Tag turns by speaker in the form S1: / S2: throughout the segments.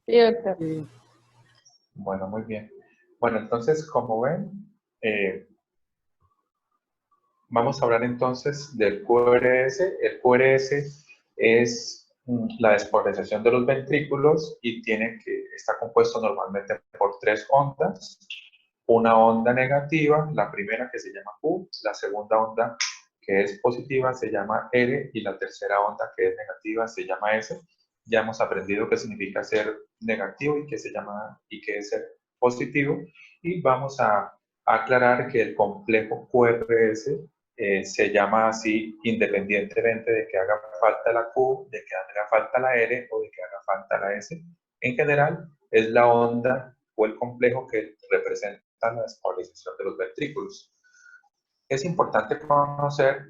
S1: Sí, doctor.
S2: Sí.
S3: Bueno, muy bien. Bueno, entonces, como ven, vamos a hablar entonces del QRS. El QRS es la despolarización de los ventrículos y está compuesto normalmente por tres ondas. Una onda negativa, la primera que se llama Q, la segunda onda que es positiva se llama R y la tercera onda que es negativa se llama S. Ya hemos aprendido qué significa ser negativo y qué es ser positivo, y vamos a aclarar que el complejo QRS se llama así independientemente de que haga falta la Q, de que haga falta la R o de que haga falta la S. En general, es la onda o el complejo que representa la despolarización de los ventrículos. Es importante conocer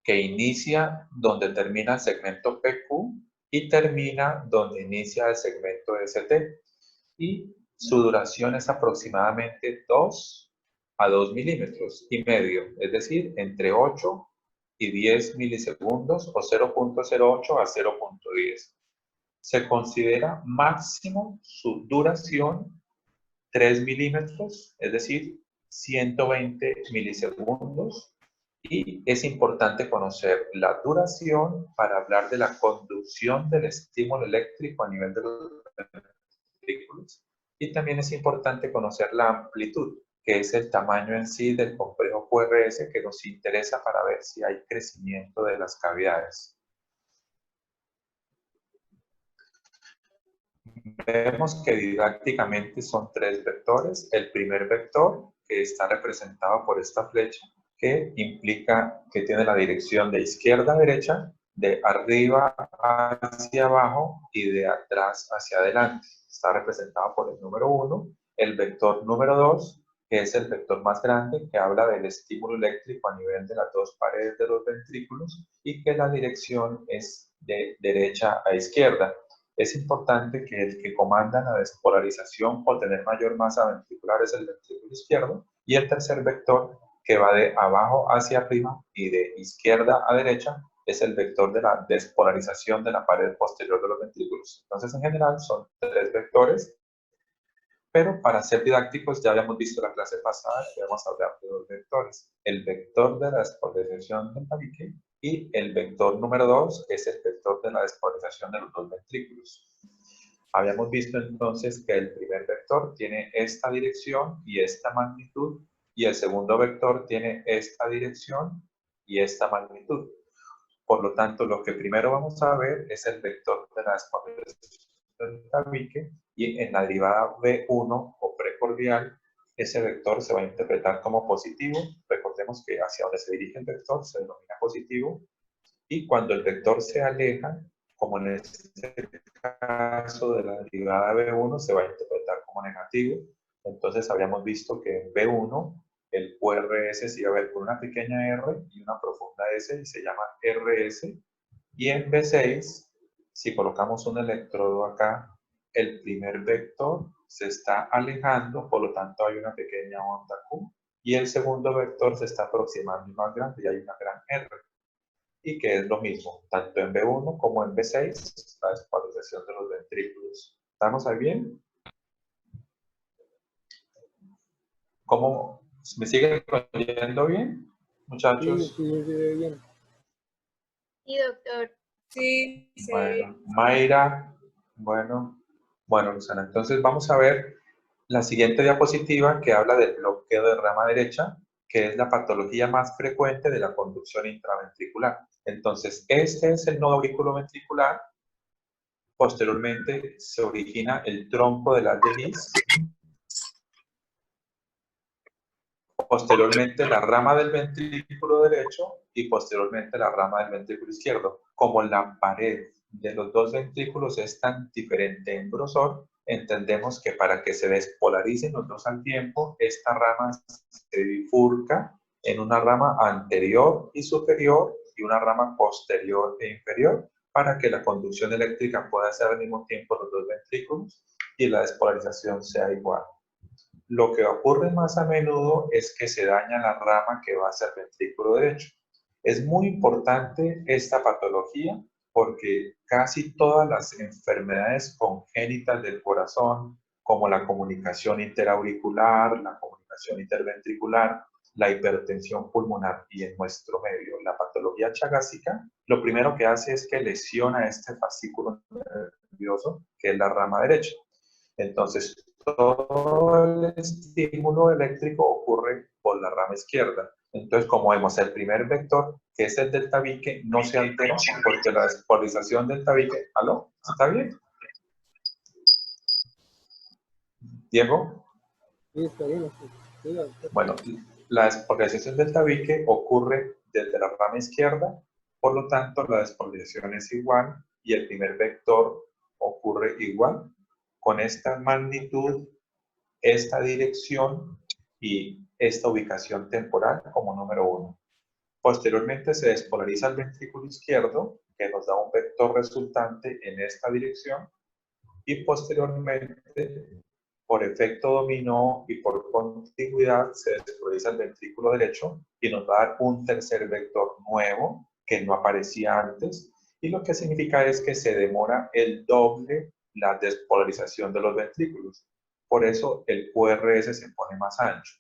S3: que inicia donde termina el segmento PQ y termina donde inicia el segmento ST. Y su duración es aproximadamente 2 a 2 milímetros y medio, es decir, entre 8 y 10 milisegundos o 0.08 a 0.10. Se considera máximo su duración 3 milímetros, es decir, 120 milisegundos. Y es importante conocer la duración para hablar de la conducción del estímulo eléctrico a nivel de los ventrículos. Y también es importante conocer la amplitud, que es el tamaño en sí del complejo QRS que nos interesa para ver si hay crecimiento de las cavidades. Vemos que didácticamente son tres vectores. El primer vector, que está representado por esta flecha, que implica que tiene la dirección de izquierda a derecha, de arriba hacia abajo y de atrás hacia adelante. Está representado por el número 1. El vector número 2, que es el vector más grande, que habla del estímulo eléctrico a nivel de las dos paredes de los ventrículos y que la dirección es de derecha a izquierda. Es importante que el que comanda la despolarización por tener mayor masa ventricular es el ventrículo izquierdo, y el tercer vector, que va de abajo hacia arriba y de izquierda a derecha, es el vector de la despolarización de la pared posterior de los ventrículos. Entonces, en general, son tres vectores, pero para ser didácticos ya habíamos visto la clase pasada que vamos a hablar de dos vectores. El vector de la despolarización del tabique y el vector número 2, que es el vector de la despolarización de los dos ventrículos. Habíamos visto entonces que el primer vector tiene esta dirección y esta magnitud, y el segundo vector tiene esta dirección y esta magnitud. Por lo tanto, lo que primero vamos a ver es el vector de la despolarización del tabique, y en la derivada B1 o precordial, ese vector se va a interpretar como positivo. Recordemos que hacia donde se dirige el vector se denomina positivo, y cuando el vector se aleja, como en este caso de la derivada B1, se va a interpretar como negativo. Entonces habíamos visto que en B1 el QRS se iba a ver con una pequeña R y una profunda S y se llama RS. Y en B6, si colocamos un electrodo acá, el primer vector se está alejando, por lo tanto hay una pequeña onda Q, y el segundo vector se está aproximando y más grande y hay una gran R. Y que es lo mismo, tanto en B1 como en B6, la despolarización de los ventrículos. ¿Estamos ahí bien? ¿Cómo? ¿Me siguen oyendo bien,
S2: Sí,
S3: muchachos?
S2: sí, se ve bien.
S4: Sí, doctor.
S1: Sí,
S3: Bueno, Mayra, bueno, Luzana, entonces vamos a ver la siguiente diapositiva, que habla del bloqueo de rama derecha, que es la patología más frecuente de la conducción intraventricular. Entonces, este es el nodo auriculoventricular. Posteriormente se origina el tronco del haz de Lis. Posteriormente la rama del ventrículo derecho y posteriormente la rama del ventrículo izquierdo. Como la pared de los dos ventrículos es tan diferente en grosor, entendemos que para que se despolaricen los dos al tiempo, esta rama se bifurca en una rama anterior y superior y una rama posterior e inferior, para que la conducción eléctrica pueda ser al mismo tiempo los dos ventrículos y la despolarización sea igual. Lo que ocurre más a menudo es que se daña la rama que va hacia el ventrículo derecho. Es muy importante esta patología porque casi todas las enfermedades congénitas del corazón, como la comunicación interauricular, la comunicación interventricular, la hipertensión pulmonar y en nuestro medio la patología chagásica, lo primero que hace es que lesiona este fascículo nervioso, que es la rama derecha. Entonces, todo el estímulo eléctrico ocurre por la rama izquierda. Entonces, como vemos, el primer vector, que es el del tabique, no se altera porque la despolarización del tabique, ¿aló? ¿Está bien? ¿Diego?
S1: Sí, está bien. Sí, doctor.
S3: Bueno, la despolarización del tabique ocurre desde la rama izquierda, por lo tanto, la despolarización es igual y el primer vector ocurre igual. Con esta magnitud, esta dirección y esta ubicación temporal como número 1. Posteriormente se despolariza el ventrículo izquierdo, que nos da un vector resultante en esta dirección, y posteriormente, por efecto dominó y por contigüidad, se despolariza el ventrículo derecho y nos va a dar un tercer vector nuevo que no aparecía antes, y lo que significa es que se demora el doble la despolarización de los ventrículos. Por eso el QRS se pone más ancho.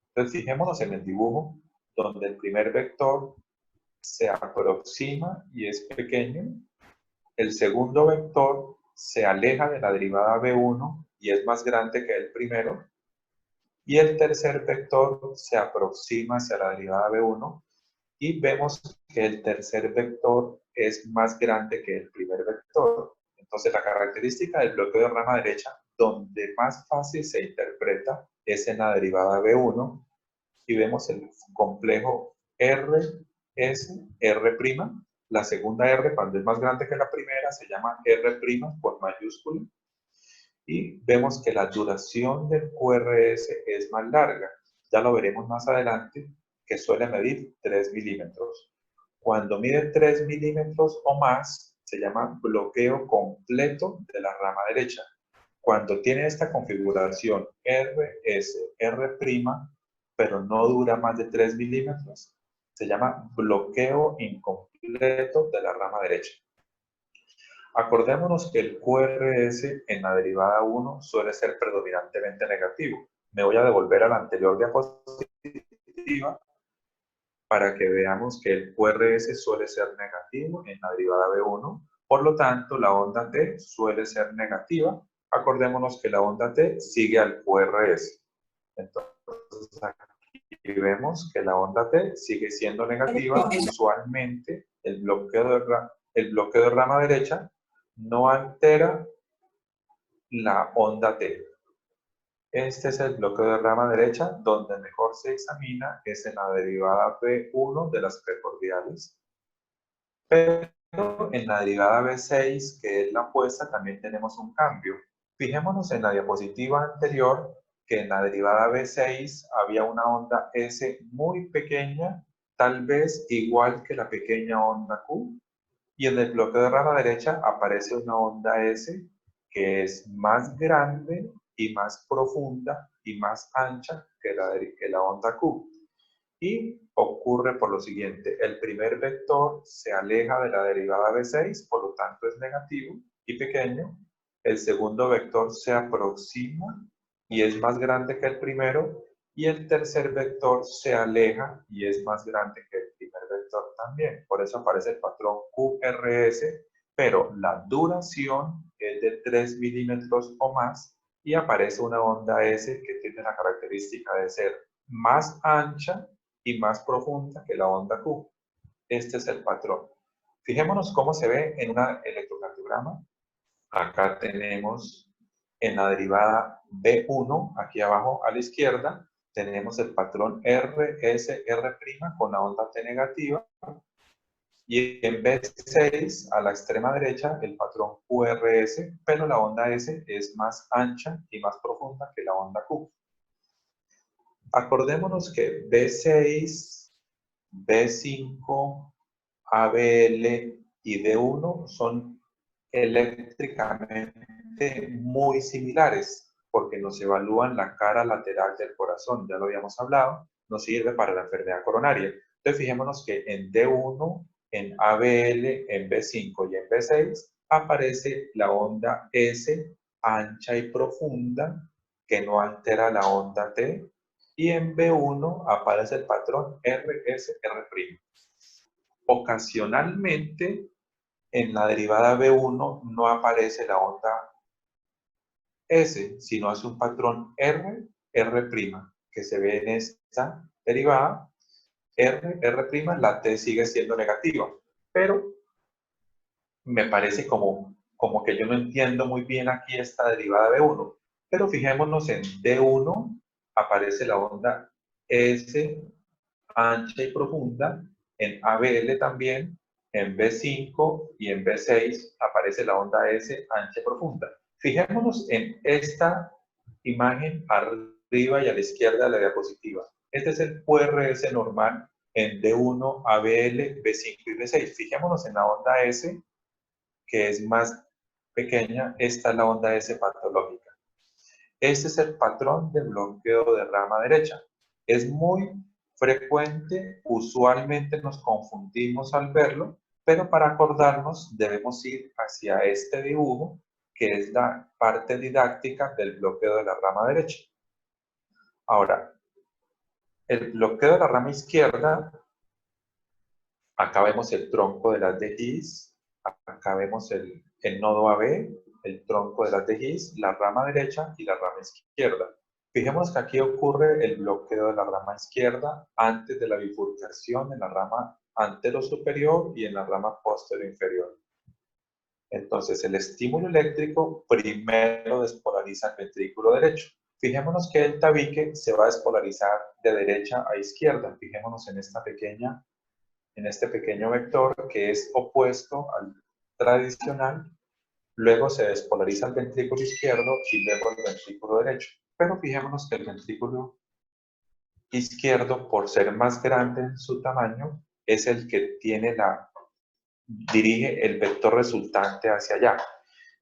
S3: Entonces, fijémonos en el dibujo, donde el primer vector se aproxima y es pequeño. El segundo vector se aleja de la derivada B1 y es más grande que el primero. Y el tercer vector se aproxima hacia la derivada B1 y vemos que el tercer vector es más grande que el primer vector. Entonces, la característica del bloqueo de rama derecha, donde más fácil se interpreta, es en la derivada B1, y vemos el complejo R, S, R'. La segunda R, cuando es más grande que la primera, se llama R' por mayúscula. Y vemos que la duración del QRS es más larga. Ya lo veremos más adelante, que suele medir 3 milímetros. Cuando mide 3 milímetros o más, se llama bloqueo completo de la rama derecha. Cuando tiene esta configuración RS, R', pero no dura más de 3 milímetros, se llama bloqueo incompleto de la rama derecha. Acordémonos que el QRS en la derivada 1 suele ser predominantemente negativo. Me voy a devolver a la anterior diapositiva para que veamos que el QRS suele ser negativo en la derivada B1. Por lo tanto, la onda T suele ser negativa. Acordémonos que la onda T sigue al QRS. Entonces, aquí vemos que la onda T sigue siendo negativa. Usualmente, el bloqueo de rama derecha no altera la onda T. Este es el bloqueo de rama derecha, donde mejor se examina es en la derivada B1 de las precordiales. Pero en la derivada B6, que es la opuesta, también tenemos un cambio. Fijémonos en la diapositiva anterior que en la derivada B6 había una onda S muy pequeña, tal vez igual que la pequeña onda Q, y en el bloqueo de rama derecha aparece una onda S que es más grande y más profunda y más ancha que la onda Q. Y ocurre por lo siguiente: el primer vector se aleja de la derivada B6, por lo tanto es negativo y pequeño. El segundo vector se aproxima y es más grande que el primero. Y el tercer vector se aleja y es más grande que el primer vector también. Por eso aparece el patrón QRS, pero la duración es de 3 milímetros o más y aparece una onda S que tiene la característica de ser más ancha y más profunda que la onda Q. Este es el patrón. Fijémonos cómo se ve en un electrocardiograma. Acá tenemos en la derivada B1, aquí abajo a la izquierda, tenemos el patrón RSR' con la onda T negativa. Y en B6, a la extrema derecha, el patrón QRS, pero la onda S es más ancha y más profunda que la onda Q. Acordémonos que B6, B5, ABL y D1 son eléctricamente muy similares porque nos evalúan la cara lateral del corazón, ya lo habíamos hablado, nos sirve para la enfermedad coronaria. Entonces fijémonos que en D1 en ABL, en B5 y en B6 aparece la onda S ancha y profunda que no altera la onda T, y en B1 aparece el patrón RSR'. Ocasionalmente en la derivada B1 no aparece la onda S, sino es un patrón R', que se ve en esta derivada. R', la T sigue siendo negativa, pero me parece como que yo no entiendo muy bien aquí esta derivada de B1. Pero fijémonos en D1, aparece la onda S ancha y profunda, en ABL también, en B5 y en B6 aparece la onda S ancha y profunda. Fijémonos en esta imagen arriba y a la izquierda de la diapositiva. Este es el QRS normal en D1, ABL, B5 y B6. Fijémonos en la onda S, que es más pequeña. Esta es la onda S patológica. Este es el patrón de bloqueo de rama derecha. Es muy frecuente, usualmente nos confundimos al verlo, pero para acordarnos debemos ir hacia este dibujo, que es la parte didáctica del bloqueo de la rama derecha. Ahora, el bloqueo de la rama izquierda, acá vemos el tronco de las de His, acá vemos el nodo AB, el tronco de las de His, la rama derecha y la rama izquierda. Fijemos que aquí ocurre el bloqueo de la rama izquierda antes de la bifurcación en la rama antero-superior y en la rama posterior-inferior. Entonces, el estímulo eléctrico primero despolariza el ventrículo derecho. Fijémonos que el tabique se va a despolarizar de derecha a izquierda. Fijémonos en este pequeño vector que es opuesto al tradicional. Luego se despolariza el ventrículo izquierdo y luego el ventrículo derecho. Pero fijémonos que el ventrículo izquierdo, por ser más grande en su tamaño, es el que dirige el vector resultante hacia allá.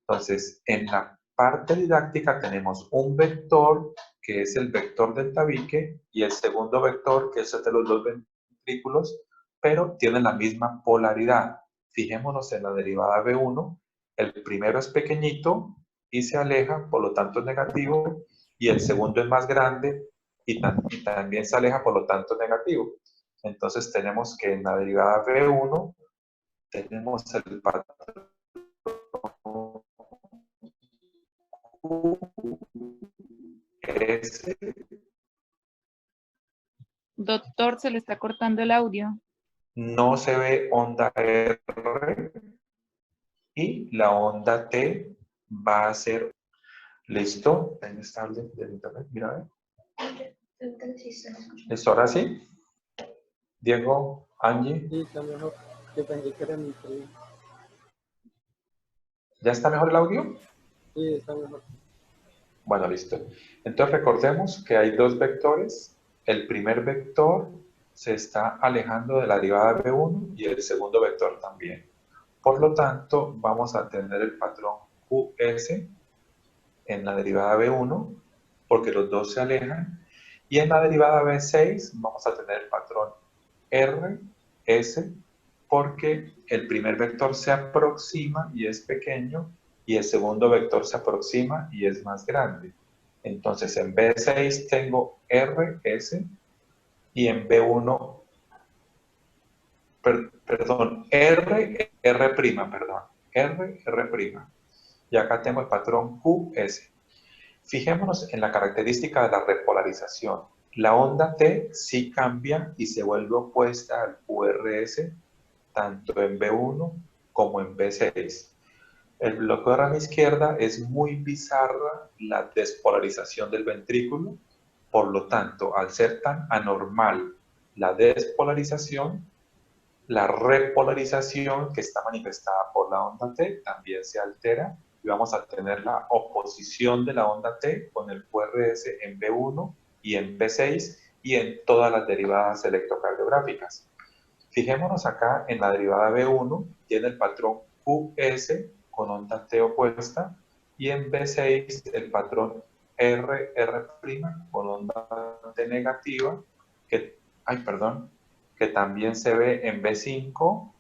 S3: Entonces, en la parte didáctica tenemos un vector que es el vector del tabique y el segundo vector que es el de los dos ventrículos, pero tienen la misma polaridad. Fijémonos en la derivada B1, el primero es pequeñito y se aleja, por lo tanto es negativo, y el segundo es más grande y también se aleja, por lo tanto es negativo. Entonces tenemos que en la derivada B1 tenemos el patrón S.
S2: Doctor, se le está cortando el audio.
S3: No se ve onda R y la onda T va a ser, ¿listo? ¿Dónde está el de internet? Mira, a ver. ¿Listo? Ahora sí. Diego, Angie,
S1: Sí, está mejor. Yo pensé que era mi primo.
S3: ¿ya está mejor el audio?
S1: Sí, está mejor.
S3: Bueno, listo. Entonces recordemos que hay dos vectores. El primer vector se está alejando de la derivada B1 y el segundo vector también. Por lo tanto, vamos a tener el patrón QS en la derivada B1, porque los dos se alejan, y en la derivada B6 vamos a tener el patrón RS, porque el primer vector se aproxima y es pequeño, y el segundo vector se aproxima y es más grande. Entonces en B6 tengo RS y en B1 perdón, R, perdón, R'. Y acá tengo el patrón QS. Fijémonos en la característica de la repolarización. La onda T sí cambia y se vuelve opuesta al QRS, tanto en B1 como en B6. El bloqueo de rama izquierda es muy bizarra la despolarización del ventrículo, por lo tanto, al ser tan anormal la despolarización, la repolarización que está manifestada por la onda T también se altera y vamos a tener la oposición de la onda T con el QRS en B1 y en B6 y en todas las derivadas electrocardiográficas. Fijémonos acá en la derivada B1, tiene el patrón QS con onda T opuesta y en B6 el patrón R' con onda T negativa que también se ve en B5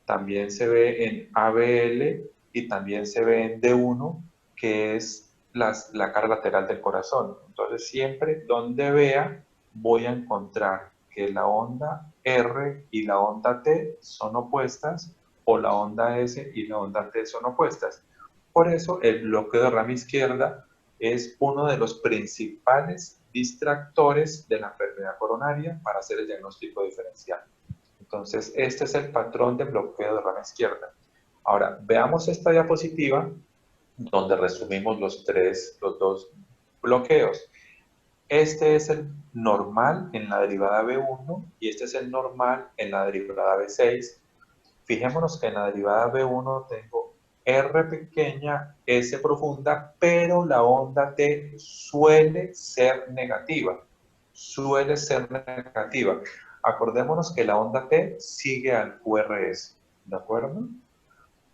S3: también se ve en ABL y también se ve en D1, que es la cara lateral del corazón. Entonces siempre donde vea voy a encontrar que la onda R y la onda T son opuestas, o la onda S y la onda T son opuestas. Por eso el bloqueo de rama izquierda es uno de los principales distractores de la enfermedad coronaria para hacer el diagnóstico diferencial. Entonces, este es el patrón de bloqueo de rama izquierda. Ahora, veamos esta diapositiva donde resumimos los dos bloqueos. Este es el normal en la derivada B1 y este es el normal en la derivada B6. Fijémonos que en la derivada B1 tengo R pequeña, S profunda, pero la onda T suele ser negativa. Suele ser negativa. Acordémonos que la onda T sigue al QRS, ¿de acuerdo?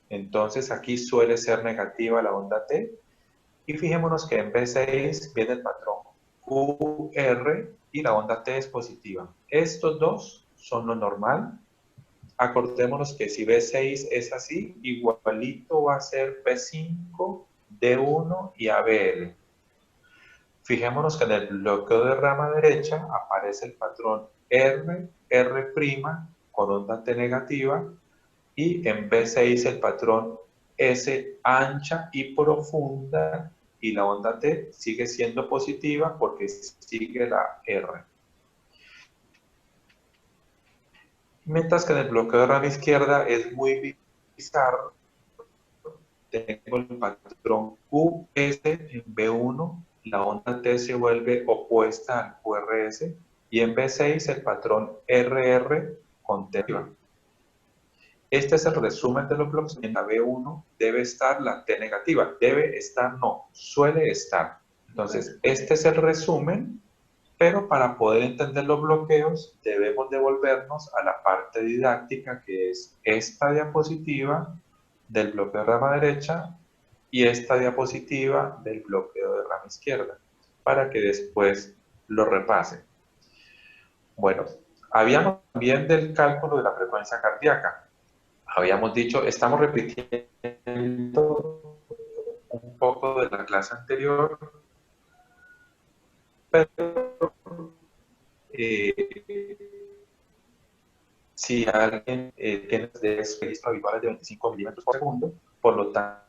S3: Entonces aquí suele ser negativa la onda T. Y fijémonos que en B6 viene el patrón QR y la onda T es positiva. Estos dos son lo normal. Acordémonos que si B6 es así, igualito va a ser B5, D1 y ABL. Fijémonos que en el bloqueo de rama derecha aparece el patrón R, R' con onda T negativa, y en B6 el patrón S ancha y profunda, y la onda T sigue siendo positiva porque sigue la R. Mientras que en el bloqueo de rama izquierda es muy bizarro. Tengo el patrón QS en B1, la onda T se vuelve opuesta al QRS, y en B6 el patrón RR con T negativa. Este es el resumen de los bloques. En la B1 debe estar la T negativa. Debe estar, no, suele estar. Entonces, este es el resumen, pero para poder entender los bloqueos debemos devolvernos a la parte didáctica, que es esta diapositiva del bloqueo de rama derecha y esta diapositiva del bloqueo de rama izquierda, para que después lo repase. Bueno, habíamos también del cálculo de la frecuencia cardíaca. Habíamos dicho, estamos repitiendo un poco de la clase anterior, pero si alguien tiene registro habituales de 25 milímetros por segundo, por lo tanto,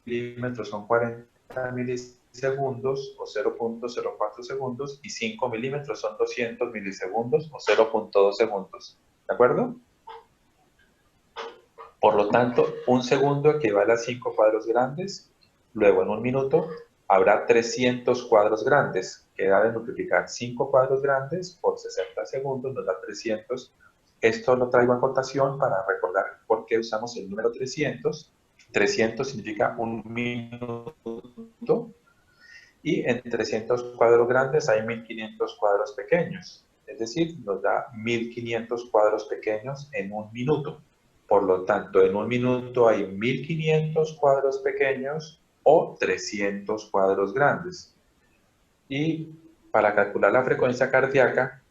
S3: milímetros son 40 milisegundos o 0.04 segundos, y 5 milímetros son 200 milisegundos o 0.2 segundos. ¿De acuerdo? Por lo tanto, un segundo equivale a 5 cuadros grandes. Luego, en un minuto, habrá 300 cuadros grandes. Queda de multiplicar 5 cuadros grandes por 60 segundos, nos da 300. Esto lo traigo a cotación para recordar por qué usamos el número 300. 300 significa un minuto. Y en 300 cuadros grandes hay 1500 cuadros pequeños. Es decir, nos da 1500 cuadros pequeños en un minuto. Por lo tanto, en un minuto hay 1500 cuadros pequeños o 300 cuadros grandes. Y para calcular la frecuencia cardíaca,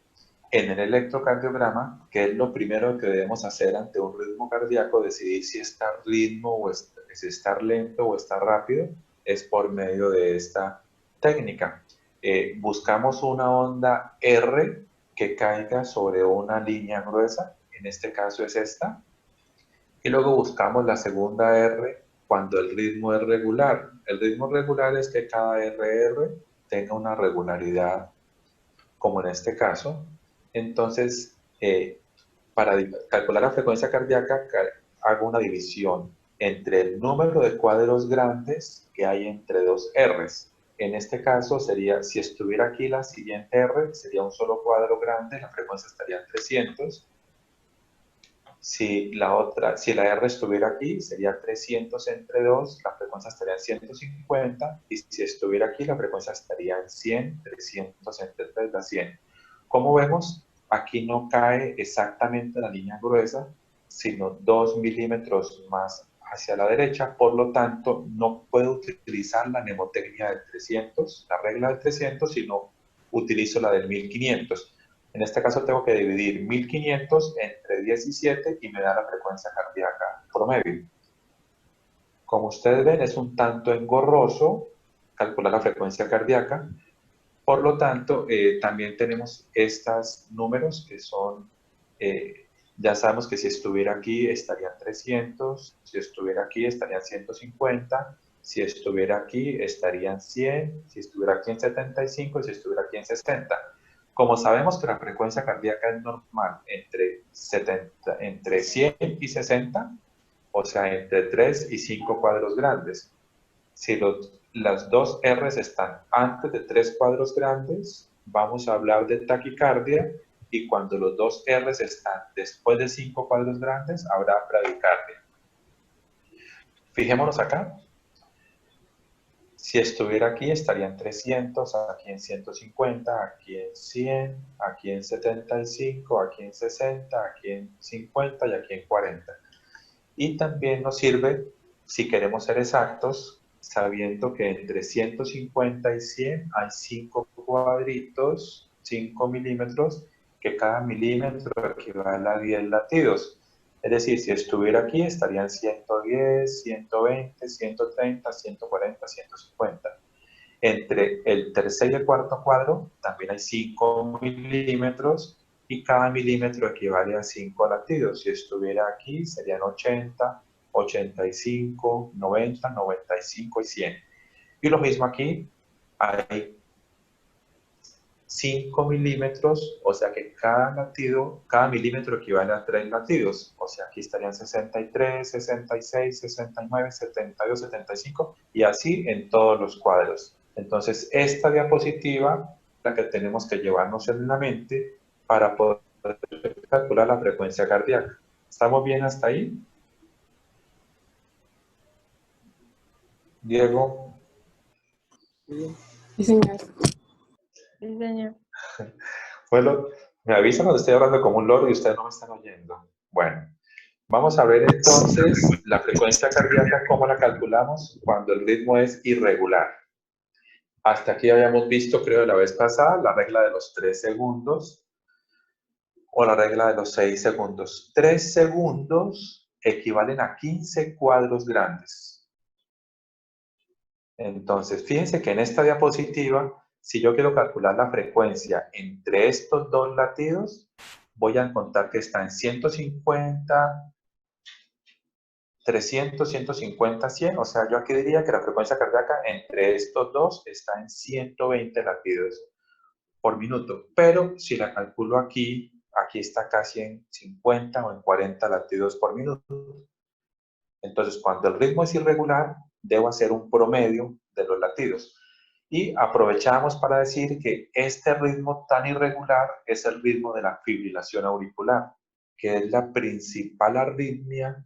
S3: en el electrocardiograma, que es lo primero que debemos hacer ante un ritmo cardíaco, decidir si está ritmo o si está lento o está rápido, es por medio de esta técnica. Buscamos una onda R que caiga sobre una línea gruesa, en este caso es esta, y luego buscamos la segunda R cuando el ritmo es regular. El ritmo regular es que cada RR tenga una regularidad, como en este caso. Entonces, para calcular la frecuencia cardíaca, hago una división entre el número de cuadros grandes que hay entre dos Rs. En este caso sería, si estuviera aquí la siguiente R, sería un solo cuadro grande, la frecuencia estaría en 300. Si la R estuviera aquí, sería 300 entre 2, la frecuencia estaría en 150, y si estuviera aquí, la frecuencia estaría en 100, 300 entre 3 da 100. Como vemos, aquí no cae exactamente la línea gruesa, sino 2 milímetros más hacia la derecha, por lo tanto, no puedo utilizar la mnemotecnia del 300, la regla del 300, sino utilizo la del 1500. En este caso tengo que dividir 1500 entre 17 y me da la frecuencia cardíaca promedio. Como ustedes ven, es un tanto engorroso calcular la frecuencia cardíaca. Por lo tanto, también tenemos estos números que son, ya sabemos que si estuviera aquí estarían 300, si estuviera aquí estarían 150, si estuviera aquí estarían 100, si estuviera aquí en 75 y si estuviera aquí en 60. Como sabemos que la frecuencia cardíaca es normal entre 100 y 60, o sea, entre 3 y 5 cuadros grandes. Si las dos R's están antes de 3 cuadros grandes, vamos a hablar de taquicardia, y cuando los dos R's están después de 5 cuadros grandes, habrá bradicardia. Fijémonos acá. Si estuviera aquí, estaría en 300, aquí en 150, aquí en 100, aquí en 75, aquí en 60, aquí en 50 y aquí en 40. Y también nos sirve, si queremos ser exactos, sabiendo que entre 150 y 100 hay 5 cuadritos, 5 milímetros, que cada milímetro equivale a 10 latidos. Es decir, si estuviera aquí estarían 110, 120, 130, 140, 150. Entre el tercer y el cuarto cuadro también hay 5 milímetros y cada milímetro equivale a 5 latidos. Si estuviera aquí serían 80, 85, 90, 95 y 100. Y lo mismo aquí, hay 5 milímetros, o sea que cada milímetro equivale a 3 latidos. O sea, aquí estarían 63, 66, 69, 72, 75 y así en todos los cuadros. Entonces, esta diapositiva es la que tenemos que llevarnos en la mente para poder calcular la frecuencia cardíaca. ¿Estamos bien hasta ahí? Diego.
S1: Bien.
S5: Sí, señor.
S4: Sí, señor.
S3: Bueno, me avisan cuando estoy hablando como un loro y ustedes no me están oyendo. Bueno, vamos a ver entonces la frecuencia cardíaca, cómo la calculamos cuando el ritmo es irregular. Hasta aquí habíamos visto, creo, la vez pasada, la regla de los 3 segundos o la regla de los 6 segundos. 3 segundos equivalen a 15 cuadros grandes. Entonces, fíjense que en esta diapositiva, si yo quiero calcular la frecuencia entre estos dos latidos, voy a encontrar que está en 150, 300, 150, 100. O sea, yo aquí diría que la frecuencia cardíaca entre estos dos está en 120 latidos por minuto. Pero si la calculo aquí, aquí está casi en 50 o en 40 latidos por minuto. Entonces, cuando el ritmo es irregular, debo hacer un promedio de los latidos. Y aprovechamos para decir que este ritmo tan irregular es el ritmo de la fibrilación auricular, que es la principal arritmia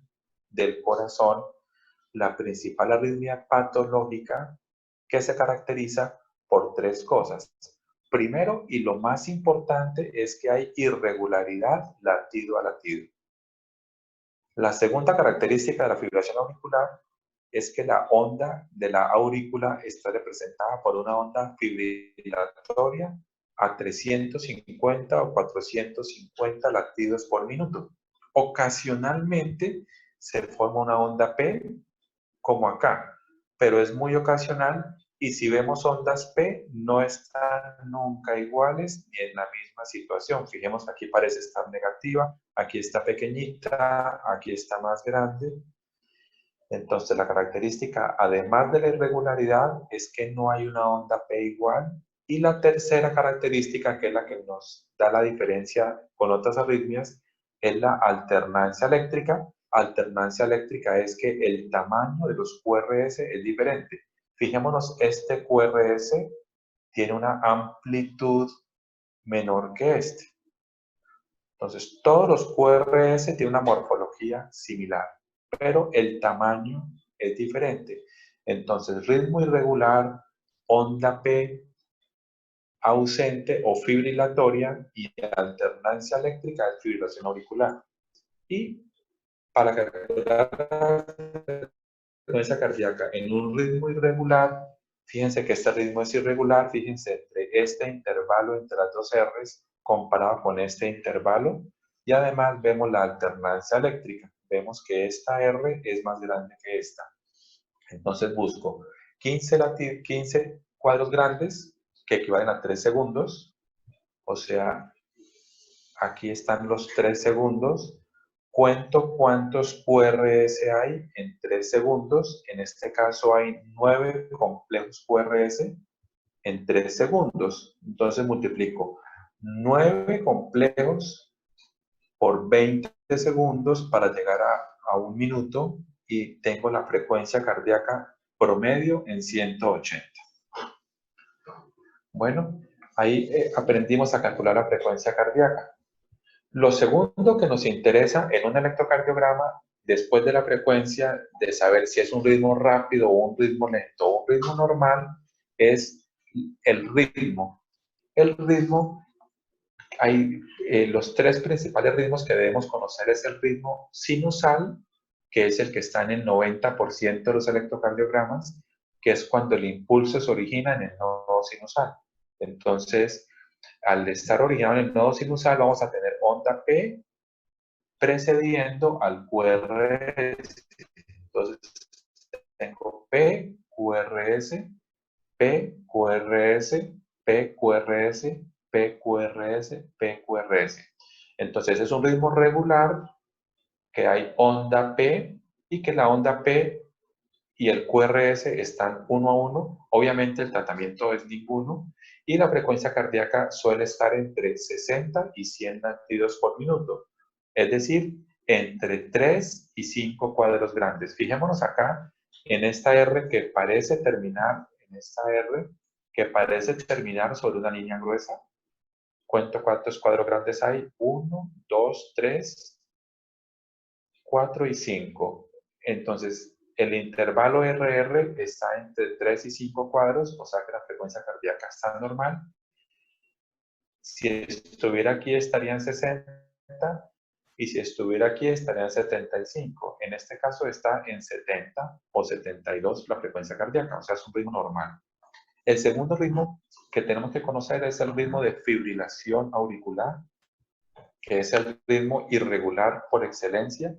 S3: del corazón, la principal arritmia patológica, que se caracteriza por 3 cosas. Primero, y lo más importante, es que hay irregularidad latido a latido. La segunda característica de la fibrilación auricular es que la onda de la aurícula está representada por una onda fibrilatoria a 350 o 450 latidos por minuto. Ocasionalmente se forma una onda P, como acá, pero es muy ocasional, y si vemos ondas P, no están nunca iguales ni en la misma situación. Fijemos, aquí parece estar negativa, aquí está pequeñita, aquí está más grande. Entonces, la característica, además de la irregularidad, es que no hay una onda P igual. Y la tercera característica, que es la que nos da la diferencia con otras arritmias, es la alternancia eléctrica. Alternancia eléctrica es que el tamaño de los QRS es diferente. Fijémonos, este QRS tiene una amplitud menor que este. Entonces, todos los QRS tienen una morfología similar, pero el tamaño es diferente. Entonces, ritmo irregular, onda P ausente o fibrilatoria, y alternancia eléctrica es fibrilación auricular. Y para calcular la frecuencia cardíaca en un ritmo irregular, fíjense que este ritmo es irregular, fíjense, entre este intervalo entre las dos R's comparado con este intervalo y además vemos la alternancia eléctrica. Vemos que esta R es más grande que esta. Entonces busco 15 cuadros grandes que equivalen a 3 segundos. O sea, aquí están los 3 segundos. Cuento cuántos QRS hay en 3 segundos. En este caso hay 9 complejos QRS en 3 segundos. Entonces multiplico 9 complejos por 20 segundos para llegar a 1 minuto y tengo la frecuencia cardíaca promedio en 180. Bueno, ahí aprendimos a calcular la frecuencia cardíaca. Lo segundo que nos interesa en un electrocardiograma, después de la frecuencia, de saber si es un ritmo rápido o un ritmo lento o un ritmo normal, es el ritmo. El ritmo, hay los 3 principales ritmos que debemos conocer es el ritmo sinusal, que es el que está en el 90% de los electrocardiogramas, que es cuando el impulso se origina en el nodo sinusal. Entonces, al estar originado en el nodo sinusal, vamos a tener onda P precediendo al QRS. Entonces, tengo P, QRS, P, QRS, P, QRS, P, QRS, P, QRS. Entonces, es un ritmo regular que hay onda P y que la onda P y el QRS están 1 a 1. Obviamente el tratamiento es ninguno y la frecuencia cardíaca suele estar entre 60 y 100 latidos por minuto. Es decir, entre 3 y 5 cuadros grandes. Fijémonos acá en esta R que parece terminar, sobre una línea gruesa. Cuento cuántos cuadros grandes hay. 1, 2, 3, 4 y 5. Entonces, el intervalo RR está entre 3 y 5 cuadros, o sea que la frecuencia cardíaca está normal. Si estuviera aquí estaría en 60 y si estuviera aquí estaría en 75. En este caso está en 70 o 72 la frecuencia cardíaca, o sea, es un ritmo normal. El segundo ritmo que tenemos que conocer es el ritmo de fibrilación auricular, que es el ritmo irregular por excelencia.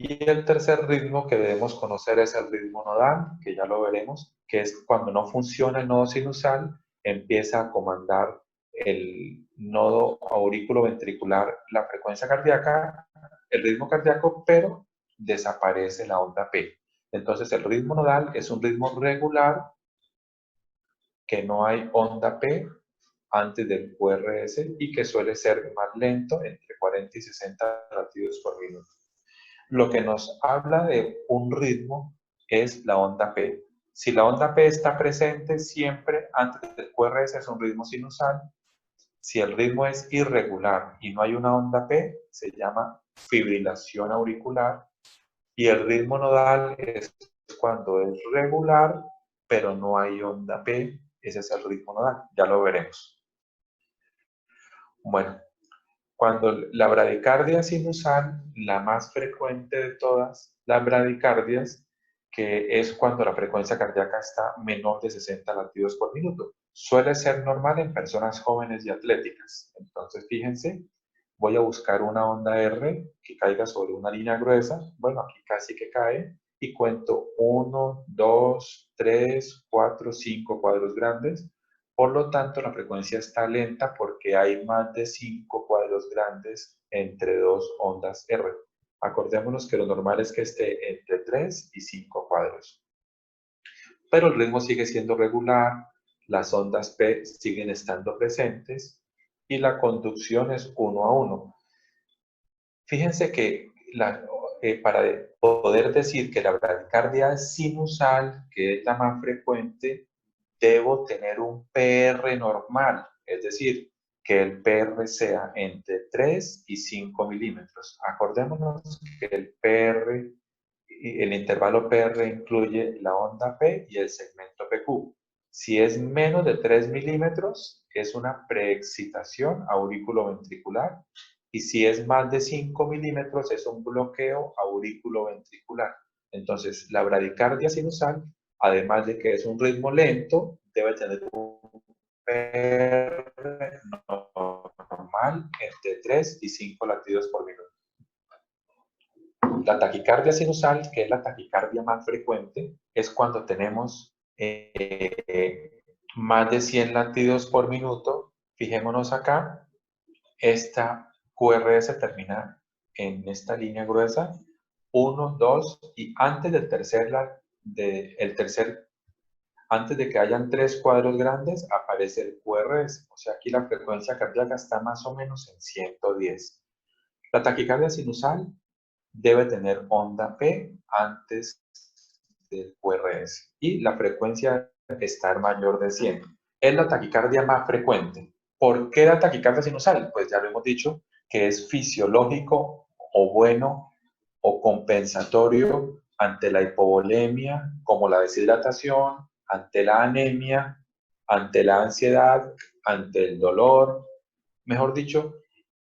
S3: Y el tercer ritmo que debemos conocer es el ritmo nodal, que ya lo veremos, que es cuando no funciona el nodo sinusal, empieza a comandar el nodo aurículo-ventricular la frecuencia cardíaca, el ritmo cardíaco, pero desaparece la onda P. Entonces el ritmo nodal es un ritmo regular, que no hay onda P antes del QRS y que suele ser más lento, entre 40 y 60 latidos por minuto. Lo que nos habla de un ritmo es la onda P. Si la onda P está presente siempre antes del QRS es un ritmo sinusal. Si el ritmo es irregular y no hay una onda P, se llama fibrilación auricular. Y el ritmo nodal es cuando es regular, pero no hay onda P. Ese es el ritmo nodal. Ya lo veremos. Bueno. Cuando la bradicardia sinusal, la más frecuente de todas las bradicardias, que es cuando la frecuencia cardíaca está menor de 60 latidos por minuto. Suele ser normal en personas jóvenes y atléticas. Entonces, fíjense, voy a buscar una onda R que caiga sobre una línea gruesa. Bueno, aquí casi que cae. Y cuento 1, 2, 3, 4, 5 cuadros grandes. Por lo tanto, la frecuencia está lenta porque hay más de 5 cuadros grandes entre dos ondas R. Acordémonos que lo normal es que esté entre 3 y 5 cuadros. Pero el ritmo sigue siendo regular, las ondas P siguen estando presentes y la conducción es 1 a 1. Fíjense que para poder decir que la bradicardia es sinusal, que es la más frecuente, debo tener un PR normal, es decir, que el PR sea entre 3 y 5 milímetros. Acordémonos que el intervalo PR incluye la onda P y el segmento PQ. Si es menos de 3 milímetros, es una preexcitación aurículo-ventricular. Y si es más de 5 milímetros, es un bloqueo aurículo-ventricular. Entonces, la bradicardia sinusal, además de que es un ritmo lento, debe tener un PR normal entre 3 y 5 latidos por minuto. La taquicardia sinusal, que es la taquicardia más frecuente, es cuando tenemos más de 100 latidos por minuto. Fijémonos acá, esta QRS termina en esta línea gruesa, 1, 2, y antes del antes de que hayan 3 cuadros grandes, aparece el QRS. O sea, aquí la frecuencia cardíaca está más o menos en 110. La taquicardia sinusal debe tener onda P antes del QRS y la frecuencia estar mayor de 100. Es la taquicardia más frecuente. ¿Por qué la taquicardia sinusal? Pues ya lo hemos dicho, que es fisiológico o bueno o compensatorio ante la hipovolemia, como la deshidratación, ante la anemia, ante la ansiedad, ante el dolor. Mejor dicho,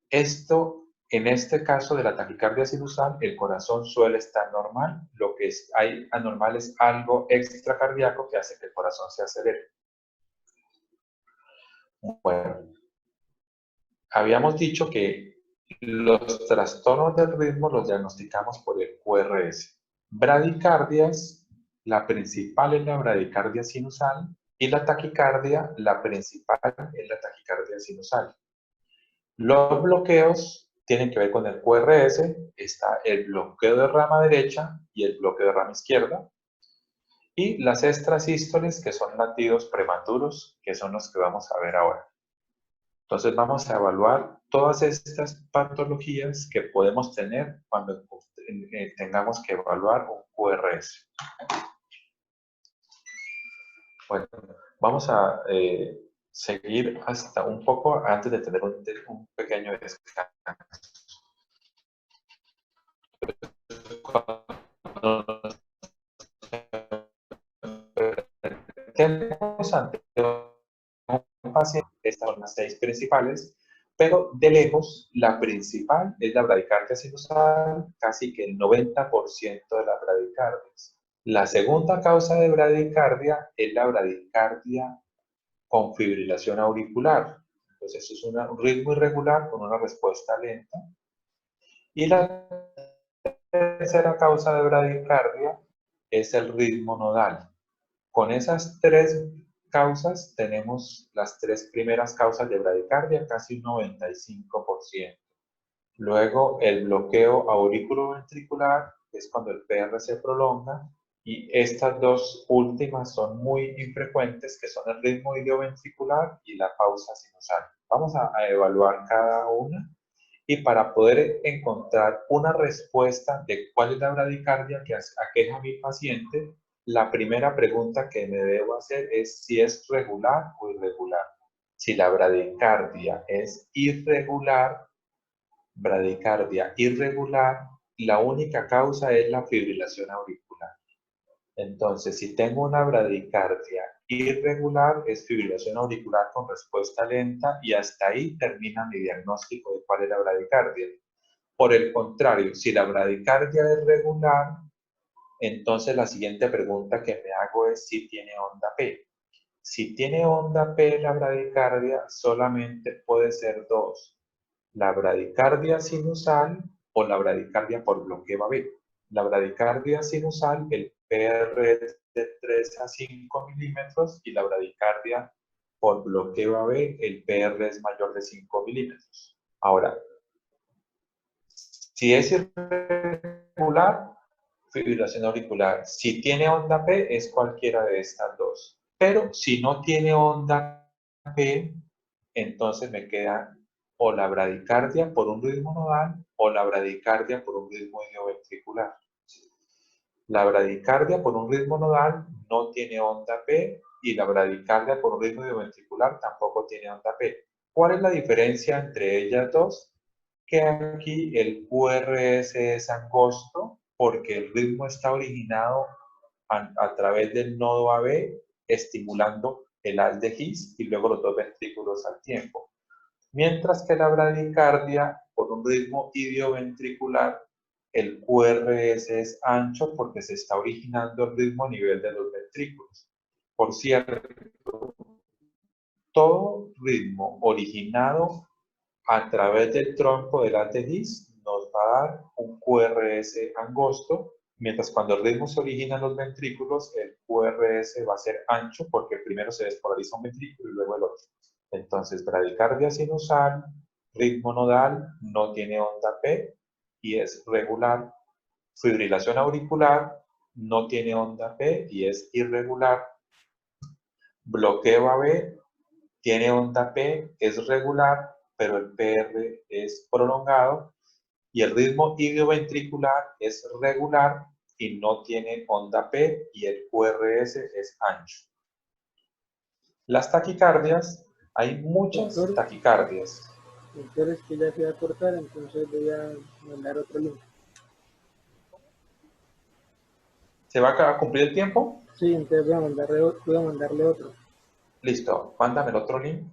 S3: en este caso de la taquicardia sinusal, el corazón suele estar normal. Lo que hay anormal es algo extracardíaco que hace que el corazón se acelere. Bueno, habíamos dicho que los trastornos del ritmo los diagnosticamos por el QRS. Bradicardias, la principal es la bradicardia sinusal y la taquicardia, la principal es la taquicardia sinusal. Los bloqueos tienen que ver con el QRS, está el bloqueo de rama derecha y el bloqueo de rama izquierda, y las extrasístoles, que son latidos prematuros, que son los que vamos a ver ahora. Entonces vamos a evaluar todas estas patologías que podemos tener cuando tengamos que evaluar un QRS. Bueno, vamos a seguir hasta un poco antes de tener un pequeño descanso. Tenemos ante un paciente, estas son las 6 principales, pero de lejos la principal es la bradicardia sinusal, casi que el 90% de las bradicardias. La segunda causa de bradicardia es la bradicardia con fibrilación auricular. Entonces es un ritmo irregular con una respuesta lenta. Y la tercera causa de bradicardia es el ritmo nodal. Con esas 3 causas tenemos las 3 primeras causas de bradicardia, casi un 95%. Luego el bloqueo auriculoventricular, que es cuando el PR se prolonga, y estas 2 últimas son muy infrecuentes, que son el ritmo idioventricular y la pausa sinusal. Vamos a evaluar cada una, y para poder encontrar una respuesta de cuál es la bradicardia que aqueja a mi paciente, la primera pregunta que me debo hacer es si es regular o irregular. Si la bradicardia es irregular, la única causa es la fibrilación auricular. Entonces, si tengo una bradicardia irregular, es fibrilación auricular con respuesta lenta y hasta ahí termina mi diagnóstico de cuál es la bradicardia. Por el contrario, si la bradicardia es regular, entonces la siguiente pregunta que me hago es si tiene onda P. Si tiene onda P la bradicardia, solamente puede ser 2. La bradicardia sinusal o la bradicardia por bloqueo AB. La bradicardia sinusal, el PR es de 3 a 5 milímetros y la bradicardia por bloqueo AB, el PR es mayor de 5 milímetros. Ahora, si es irregular, fibrilación auricular. Si tiene onda P, es cualquiera de estas 2. Pero si no tiene onda P, entonces me queda o la bradicardia por un ritmo nodal o la bradicardia por un ritmo idioventricular. La bradicardia por un ritmo nodal no tiene onda P y la bradicardia por un ritmo idioventricular tampoco tiene onda P. ¿Cuál es la diferencia entre ellas dos? Que aquí el QRS es angosto porque el ritmo está originado a través del nodo AB estimulando el haz de His y luego los 2 ventrículos al tiempo. Mientras que la bradicardia, por un ritmo idioventricular, el QRS es ancho porque se está originando el ritmo a nivel de los ventrículos. Por cierto, todo ritmo originado a través del tronco del haz de His nos va a dar un QRS angosto, mientras cuando el ritmo se origina en los ventrículos, el QRS va a ser ancho porque primero se despolariza un ventrículo y luego el otro. Entonces, bradicardia sinusal, ritmo nodal, no tiene onda P y es regular. Fibrilación auricular, no tiene onda P y es irregular. Bloqueo AB, tiene onda P, es regular, pero el PR es prolongado. Y el ritmo idioventricular es regular y no tiene onda P y el QRS es ancho. Las taquicardias, hay muchas
S1: Doctor.
S3: taquicardias.
S1: Entonces que ya se va a cortar, entonces voy a mandar otro link.
S3: ¿Se va a cumplir el tiempo?
S1: Sí, entonces voy a mandarle otro.
S3: Listo, mándame el otro link.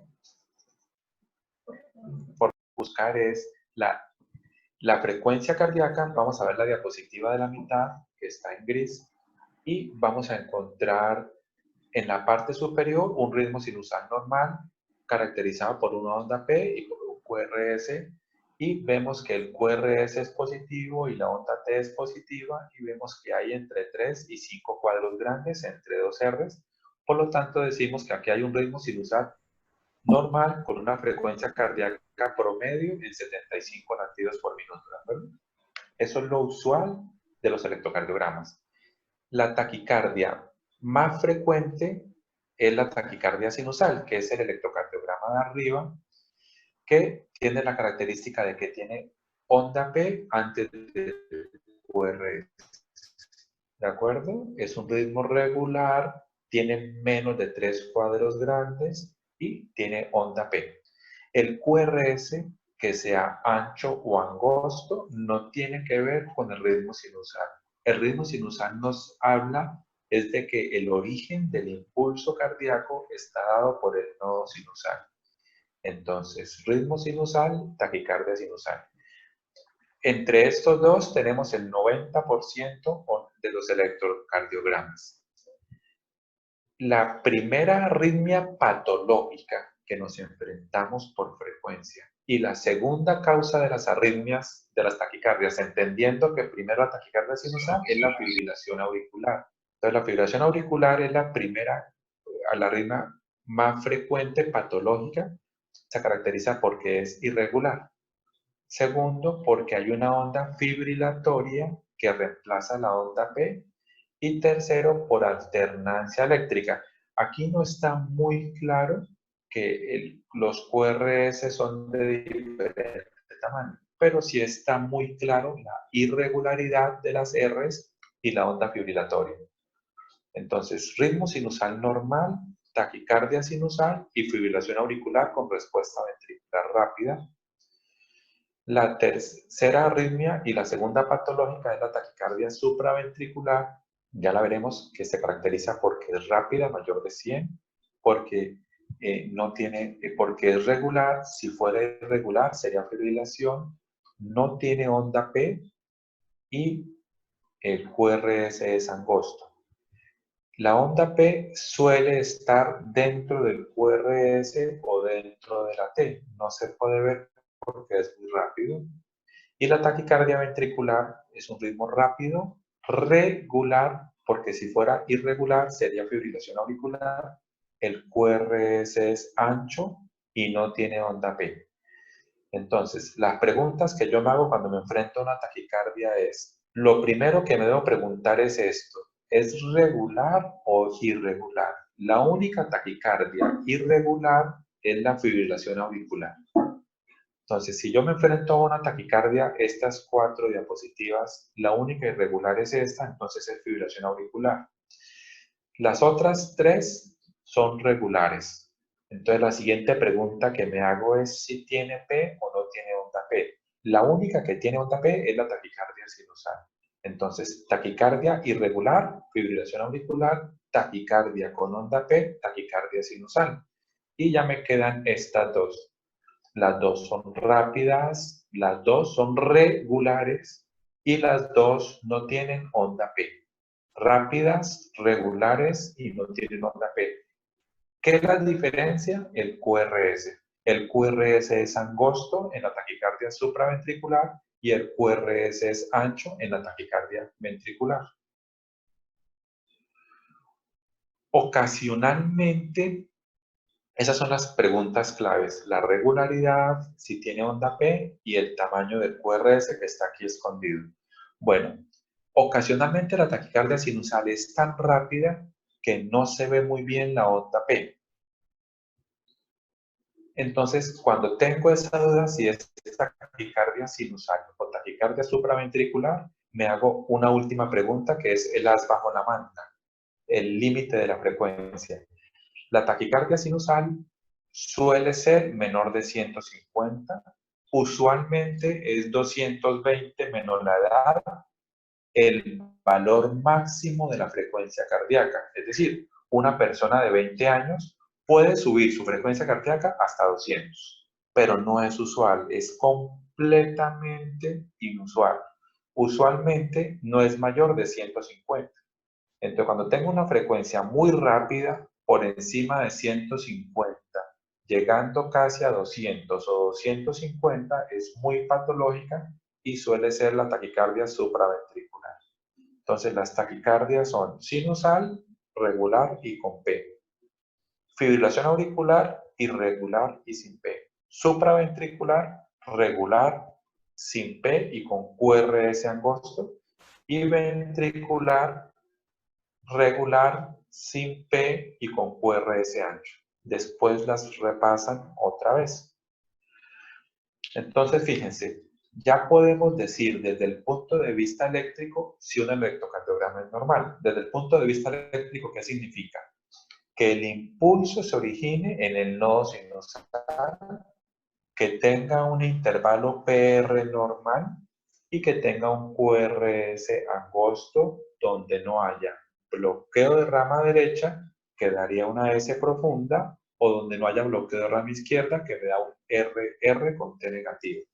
S3: Por buscar es la frecuencia cardíaca. Vamos a ver la diapositiva de la mitad que está en gris y vamos a encontrar en la parte superior un ritmo sinusal normal caracterizado por una onda P y por un QRS, y vemos que el QRS es positivo y la onda T es positiva, y vemos que hay entre 3 y 5 cuadros grandes entre dos Rs. Por lo tanto, decimos que aquí hay un ritmo sinusal normal con una frecuencia cardíaca promedio en 75 latidos por minuto. ¿De acuerdo? Eso es lo usual de los electrocardiogramas. La taquicardia más frecuente es la taquicardia sinusal, que es el electrocardiograma de arriba, que tiene la característica de que tiene onda P antes del QRS. ¿De acuerdo? Es un ritmo regular, tiene menos de 3 cuadros grandes y tiene onda P. El QRS, que sea ancho o angosto, no tiene que ver con el ritmo sinusal. El ritmo sinusal nos habla es de que el origen del impulso cardíaco está dado por el nodo sinusal. Entonces, ritmo sinusal, taquicardia sinusal. Entre estos dos tenemos el 90% de los electrocardiogramas. La primera arritmia patológica que nos enfrentamos por frecuencia y la segunda causa de las arritmias de las taquicardias, entendiendo que primero la taquicardia sinusal es la fibrilación auricular. Entonces, la fibrilación auricular es la primera arritmia más frecuente patológica. Se caracteriza porque es irregular. Segundo, porque hay una onda fibrilatoria que reemplaza la onda P. Y tercero, por alternancia eléctrica. Aquí no está muy claro que los QRS son de diferente tamaño, pero sí está muy claro la irregularidad de las Rs y la onda fibrilatoria. Entonces, ritmo sinusal normal, taquicardia sinusal y fibrilación auricular con respuesta ventricular rápida. La tercera arritmia y la segunda patológica es la taquicardia supraventricular. Ya la veremos, que se caracteriza porque es rápida, mayor de 100, porque porque es regular. Si fuera irregular sería fibrilación, no tiene onda P y el QRS es angosto. La onda P suele estar dentro del QRS o dentro de la T. No se puede ver porque es muy rápido. Y la taquicardia ventricular es un ritmo rápido, regular, porque si fuera irregular sería fibrilación auricular. El QRS es ancho y no tiene onda P. Entonces, las preguntas que yo me hago cuando me enfrento a una taquicardia es, lo primero que me debo preguntar es esto: ¿es regular o irregular? La única taquicardia irregular es la fibrilación auricular. Entonces, si yo me enfrento a una taquicardia, estas 4 diapositivas, la única irregular es esta, entonces es fibrilación auricular. Las otras 3 son regulares. Entonces, la siguiente pregunta que me hago es si tiene P o no tiene onda P. La única que tiene onda P es la taquicardia sinusal. Entonces, taquicardia irregular, fibrilación auricular, taquicardia con onda P, taquicardia sinusal. Y ya me quedan estas dos. Las dos son rápidas, las dos son regulares y las dos no tienen onda P. Rápidas, regulares y no tienen onda P. ¿Qué la diferencia? El QRS. El QRS es angosto en la taquicardia supraventricular y el QRS es ancho en la taquicardia ventricular. Ocasionalmente, esas son las preguntas claves: la regularidad, si tiene onda P y el tamaño del QRS que está aquí escondido. Bueno, ocasionalmente la taquicardia sinusal es tan rápida que no se ve muy bien la onda P. Entonces, cuando tengo esa duda si es taquicardia sinusal o taquicardia supraventricular, me hago una última pregunta que es el as bajo la manga, el límite de la frecuencia. La taquicardia sinusal suele ser menor de 150, usualmente es 220 menos la edad, el valor máximo de la frecuencia cardíaca. Es decir, una persona de 20 años puede subir su frecuencia cardíaca hasta 200, pero no es usual, es completamente inusual. Usualmente no es mayor de 150. Entonces, cuando tengo una frecuencia muy rápida, por encima de 150, llegando casi a 200 o 250, es muy patológica y suele ser la taquicardia supraventricular. Entonces, las taquicardias son sinusal, regular y con P. Fibrilación auricular, irregular y sin P. Supraventricular, regular, sin P y con QRS angosto. Y ventricular, regular, sin P y con QRS ancho. Después las repasan otra vez. Entonces, fíjense, ya podemos decir desde el punto de vista eléctrico si un electrocardiograma es normal. Desde el punto de vista eléctrico, ¿qué significa? Que el impulso se origine en el nodo sinusal, que tenga un intervalo PR normal y que tenga un QRS angosto donde no haya bloqueo de rama derecha, que daría una S profunda, o donde no haya bloqueo de rama izquierda, que me da un RR con T negativo.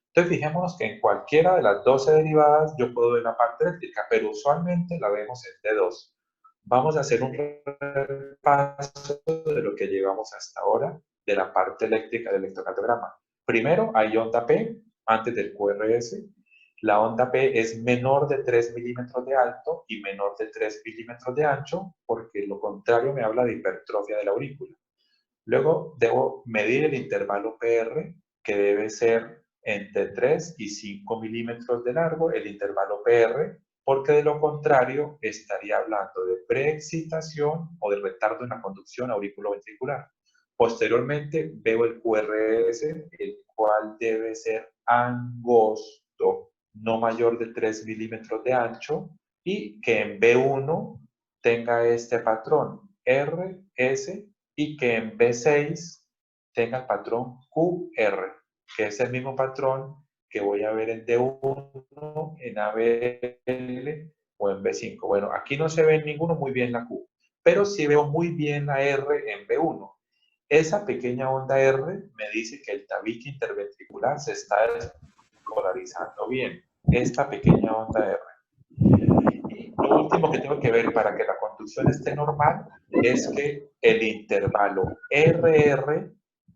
S3: Entonces, fijémonos que en cualquiera de las 12 derivadas yo puedo ver la parte eléctrica, pero usualmente la vemos en T2. Vamos a hacer un repaso de lo que llevamos hasta ahora de la parte eléctrica del electrocardiograma. Primero, hay onda P antes del QRS. La onda P es menor de 3 milímetros de alto y menor de 3 milímetros de ancho, porque lo contrario me habla de hipertrofia de la aurícula. Luego, debo medir el intervalo PR, que debe ser entre 3 y 5 milímetros de largo, el intervalo PR, porque de lo contrario estaría hablando de preexcitación o de retardo en la conducción auriculoventricular. Posteriormente veo el QRS, el cual debe ser angosto, no mayor de 3 milímetros de ancho, y que en B1 tenga este patrón RS y que en B6 tenga el patrón QR, que es el mismo patrón que voy a ver en D1, en ABL o en B5. Bueno, aquí no se ve en ninguno muy bien la Q, pero sí veo muy bien la R en B1. Esa pequeña onda R me dice que el tabique interventricular se está despolarizando bien. Esta pequeña onda R. Y lo último que tengo que ver para que la conducción esté normal es que el intervalo RR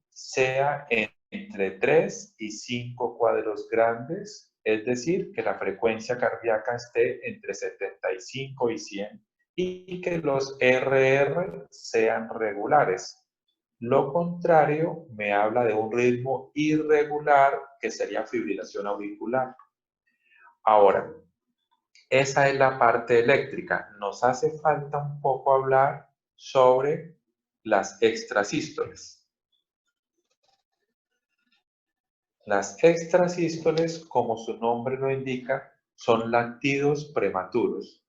S3: sea entre 3 y 5 cuadros grandes, es decir, que la frecuencia cardíaca esté entre 75 y 100 y que los RR sean regulares. Lo contrario me habla de un ritmo irregular que sería fibrilación auricular. Ahora, esa es la parte eléctrica. Nos hace falta un poco hablar sobre las extrasístoles. Las extrasístoles, como su nombre lo indica, son latidos prematuros.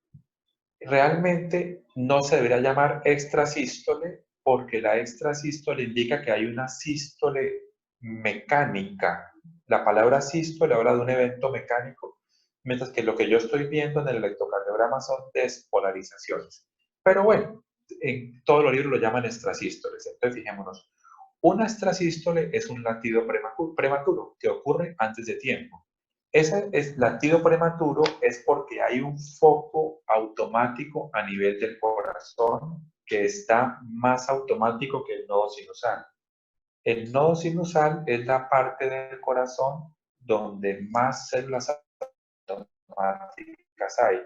S3: Realmente no se debería llamar extrasístole porque la extrasístole indica que hay una sístole mecánica. La palabra sístole habla de un evento mecánico, mientras que lo que yo estoy viendo en el electrocardiograma son despolarizaciones. Pero bueno, en todos los libros lo llaman extrasístoles. Entonces fijémonos, una extrasístole es un latido prematuro que ocurre antes de tiempo. Ese latido prematuro es porque hay un foco automático a nivel del corazón que está más automático que el nodo sinusal. El nodo sinusal es la parte del corazón donde más células automáticas hay.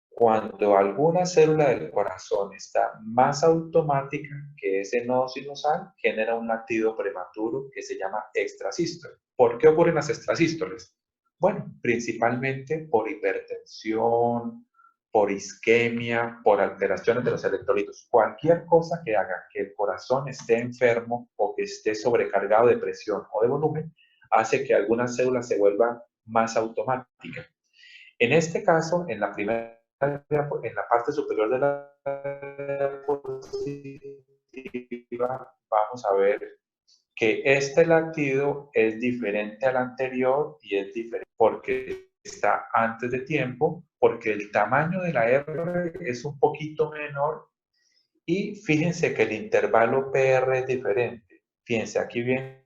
S3: Cuando alguna célula del corazón está más automática que ese nodo sinusal, genera un latido prematuro que se llama extrasístole. ¿Por qué ocurren las extrasístoles? Bueno, principalmente por hipertensión, por isquemia, por alteraciones de los electrolitos. Cualquier cosa que haga que el corazón esté enfermo o que esté sobrecargado de presión o de volumen, hace que alguna célula se vuelva más automática. En este caso, en la parte superior de la diapositiva, vamos a ver que este latido es diferente al anterior y es diferente porque está antes de tiempo, porque el tamaño de la R es un poquito menor y fíjense que el intervalo PR es diferente. Fíjense, aquí viene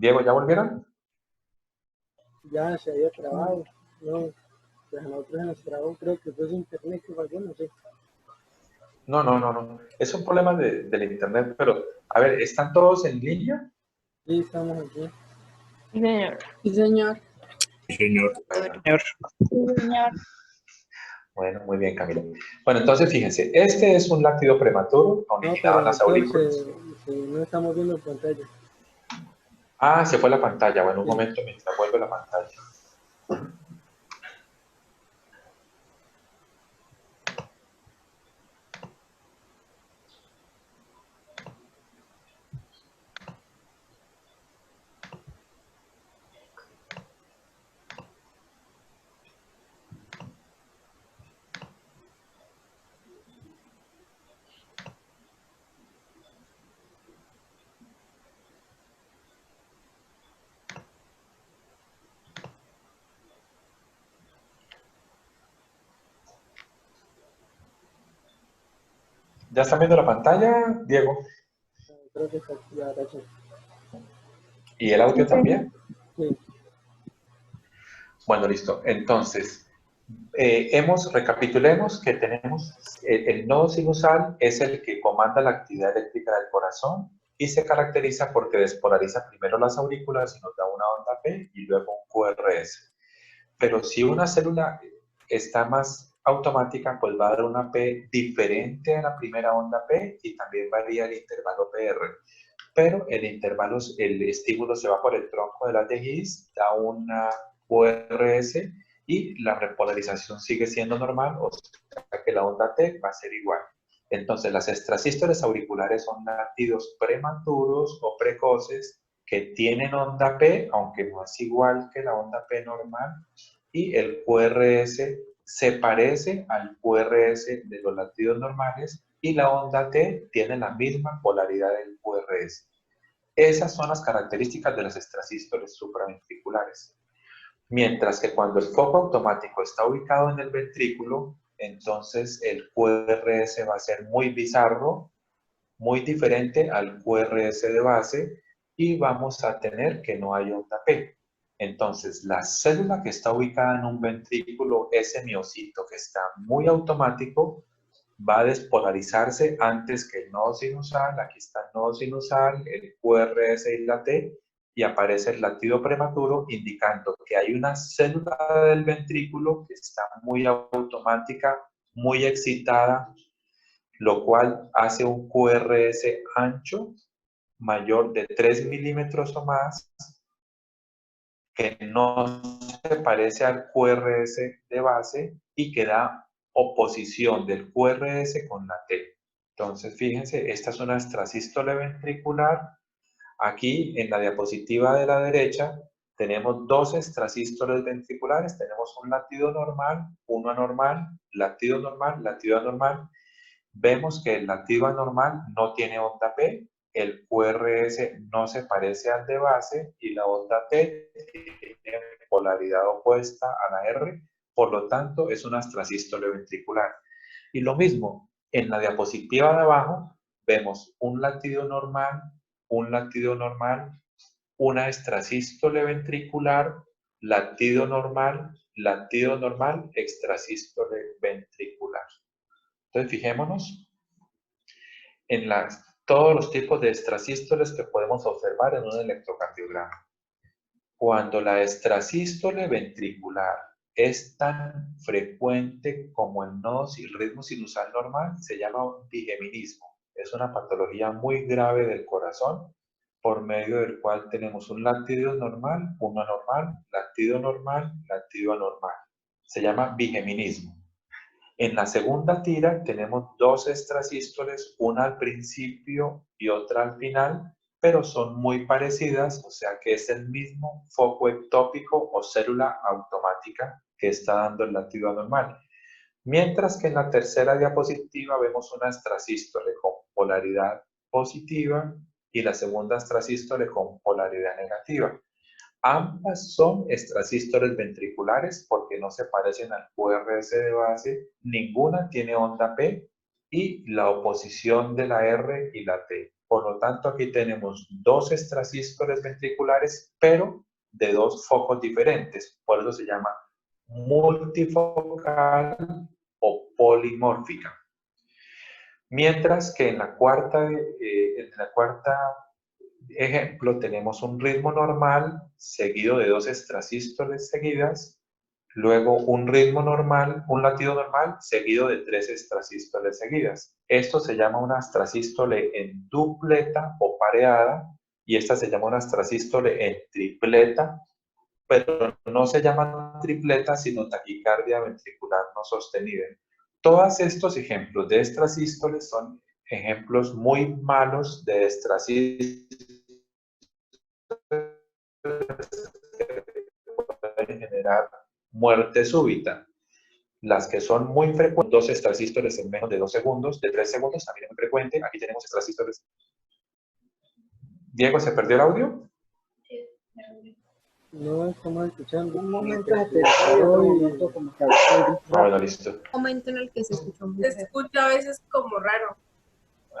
S3: Diego, ¿ya volvieron?
S1: Ya se había trabado. No, pues a nosotros se nos trabó, creo que fue su internet que falló, no sé.
S3: No. Es un problema del internet, pero a ver, ¿están todos en línea?
S1: Sí, estamos aquí.
S4: Sí, señor.
S1: Sí, señor.
S3: Bueno,
S2: Señor.
S3: bueno, muy bien, Camilo. Bueno, entonces fíjense, este es un latido prematuro
S1: No,
S3: originado en
S1: pero
S3: las
S1: doctor,
S3: aurículas.
S1: no estamos viendo en pantalla.
S3: Ah, se fue la pantalla. Bueno, un
S1: Sí.
S3: momento mientras vuelve la pantalla. ¿Ya están viendo la pantalla, Diego?
S1: Creo que está aquí, ahora sí.
S3: ¿Y el audio también?
S1: Sí.
S3: Bueno, listo. Entonces, recapitulemos que tenemos el nodo sinusal es el que comanda la actividad eléctrica del corazón y se caracteriza porque despolariza primero las aurículas y nos da una onda P y luego un QRS. Pero si una célula está más automática, pues va a dar una P diferente a la primera onda P y también varía el intervalo PR. Pero el estímulo se va por el tronco de la TGIS, da una QRS y la repolarización sigue siendo normal, o sea que la onda T va a ser igual. Entonces, las extrasístoles auriculares son latidos prematuros o precoces que tienen onda P, aunque no es igual que la onda P normal, y el QRS se parece al QRS de los latidos normales y la onda T tiene la misma polaridad del QRS. Esas son las características de las extrasístoles supraventriculares. Mientras que cuando el foco automático está ubicado en el ventrículo, entonces el QRS va a ser muy bizarro, muy diferente al QRS de base y vamos a tener que no hay onda P. Entonces, la célula que está ubicada en un ventrículo, ese miocito que está muy automático, va a despolarizarse antes que el nodo sinusal. Aquí está el nodo sinusal, el QRS y la T, y aparece el latido prematuro indicando que hay una célula del ventrículo que está muy automática, muy excitada, lo cual hace un QRS ancho mayor de 3 milímetros o más que no se parece al QRS de base y que da oposición del QRS con la T. Entonces, fíjense, esta es una extrasístole ventricular. Aquí, en la diapositiva de la derecha, tenemos dos extrasístoles ventriculares. Tenemos un latido normal, uno anormal, latido normal, latido anormal. Vemos que el latido anormal no tiene onda P, el QRS no se parece al de base y la onda T tiene polaridad opuesta a la R, por lo tanto es una extrasístole ventricular. Y lo mismo, en la diapositiva de abajo vemos un latido normal, una extrasístole ventricular, latido normal, extrasístole ventricular. Entonces, fijémonos en todos los tipos de extrasístoles que podemos observar en un electrocardiograma. Cuando la extrasístole ventricular es tan frecuente como el ritmo sinusal normal, se llama un bigeminismo. Es una patología muy grave del corazón, por medio del cual tenemos un latido normal, uno anormal, latido normal, latido anormal. Se llama bigeminismo. En la segunda tira tenemos dos extrasístoles, una al principio y otra al final, pero son muy parecidas, o sea que es el mismo foco ectópico o célula automática que está dando el latido anormal. Mientras que en la tercera diapositiva vemos una extrasístole con polaridad positiva y la segunda extrasístole con polaridad negativa. Ambas son extrasístoles ventriculares porque no se parecen al QRS de base, ninguna tiene onda P y la oposición de la R y la T. Por lo tanto, aquí tenemos dos extrasístoles ventriculares, pero de dos focos diferentes. Por eso se llama multifocal o polimórfica. Mientras que en la cuarta ejemplo, tenemos un ritmo normal seguido de dos extrasístoles seguidas, luego un ritmo normal, un latido normal seguido de tres extrasístoles seguidas. Esto se llama una extrasístole en dupleta o pareada y esta se llama una extrasístole en tripleta, pero no se llama tripleta sino taquicardia ventricular no sostenida. Todos estos ejemplos de extrasístoles son ejemplos muy malos de extrasístoles pueden generar muerte súbita. Las que son muy frecuentes, dos extrasístoles en menos de 2 segundos, de 3 segundos, también es muy frecuente. Aquí tenemos extrasístoles. Diego, ¿se perdió el audio?
S1: No estamos escuchando. Un momento se te cae, otro momento como que...
S3: Bueno, listo.
S4: Un momento en el que se escucha muy
S5: Se escucha a veces como raro.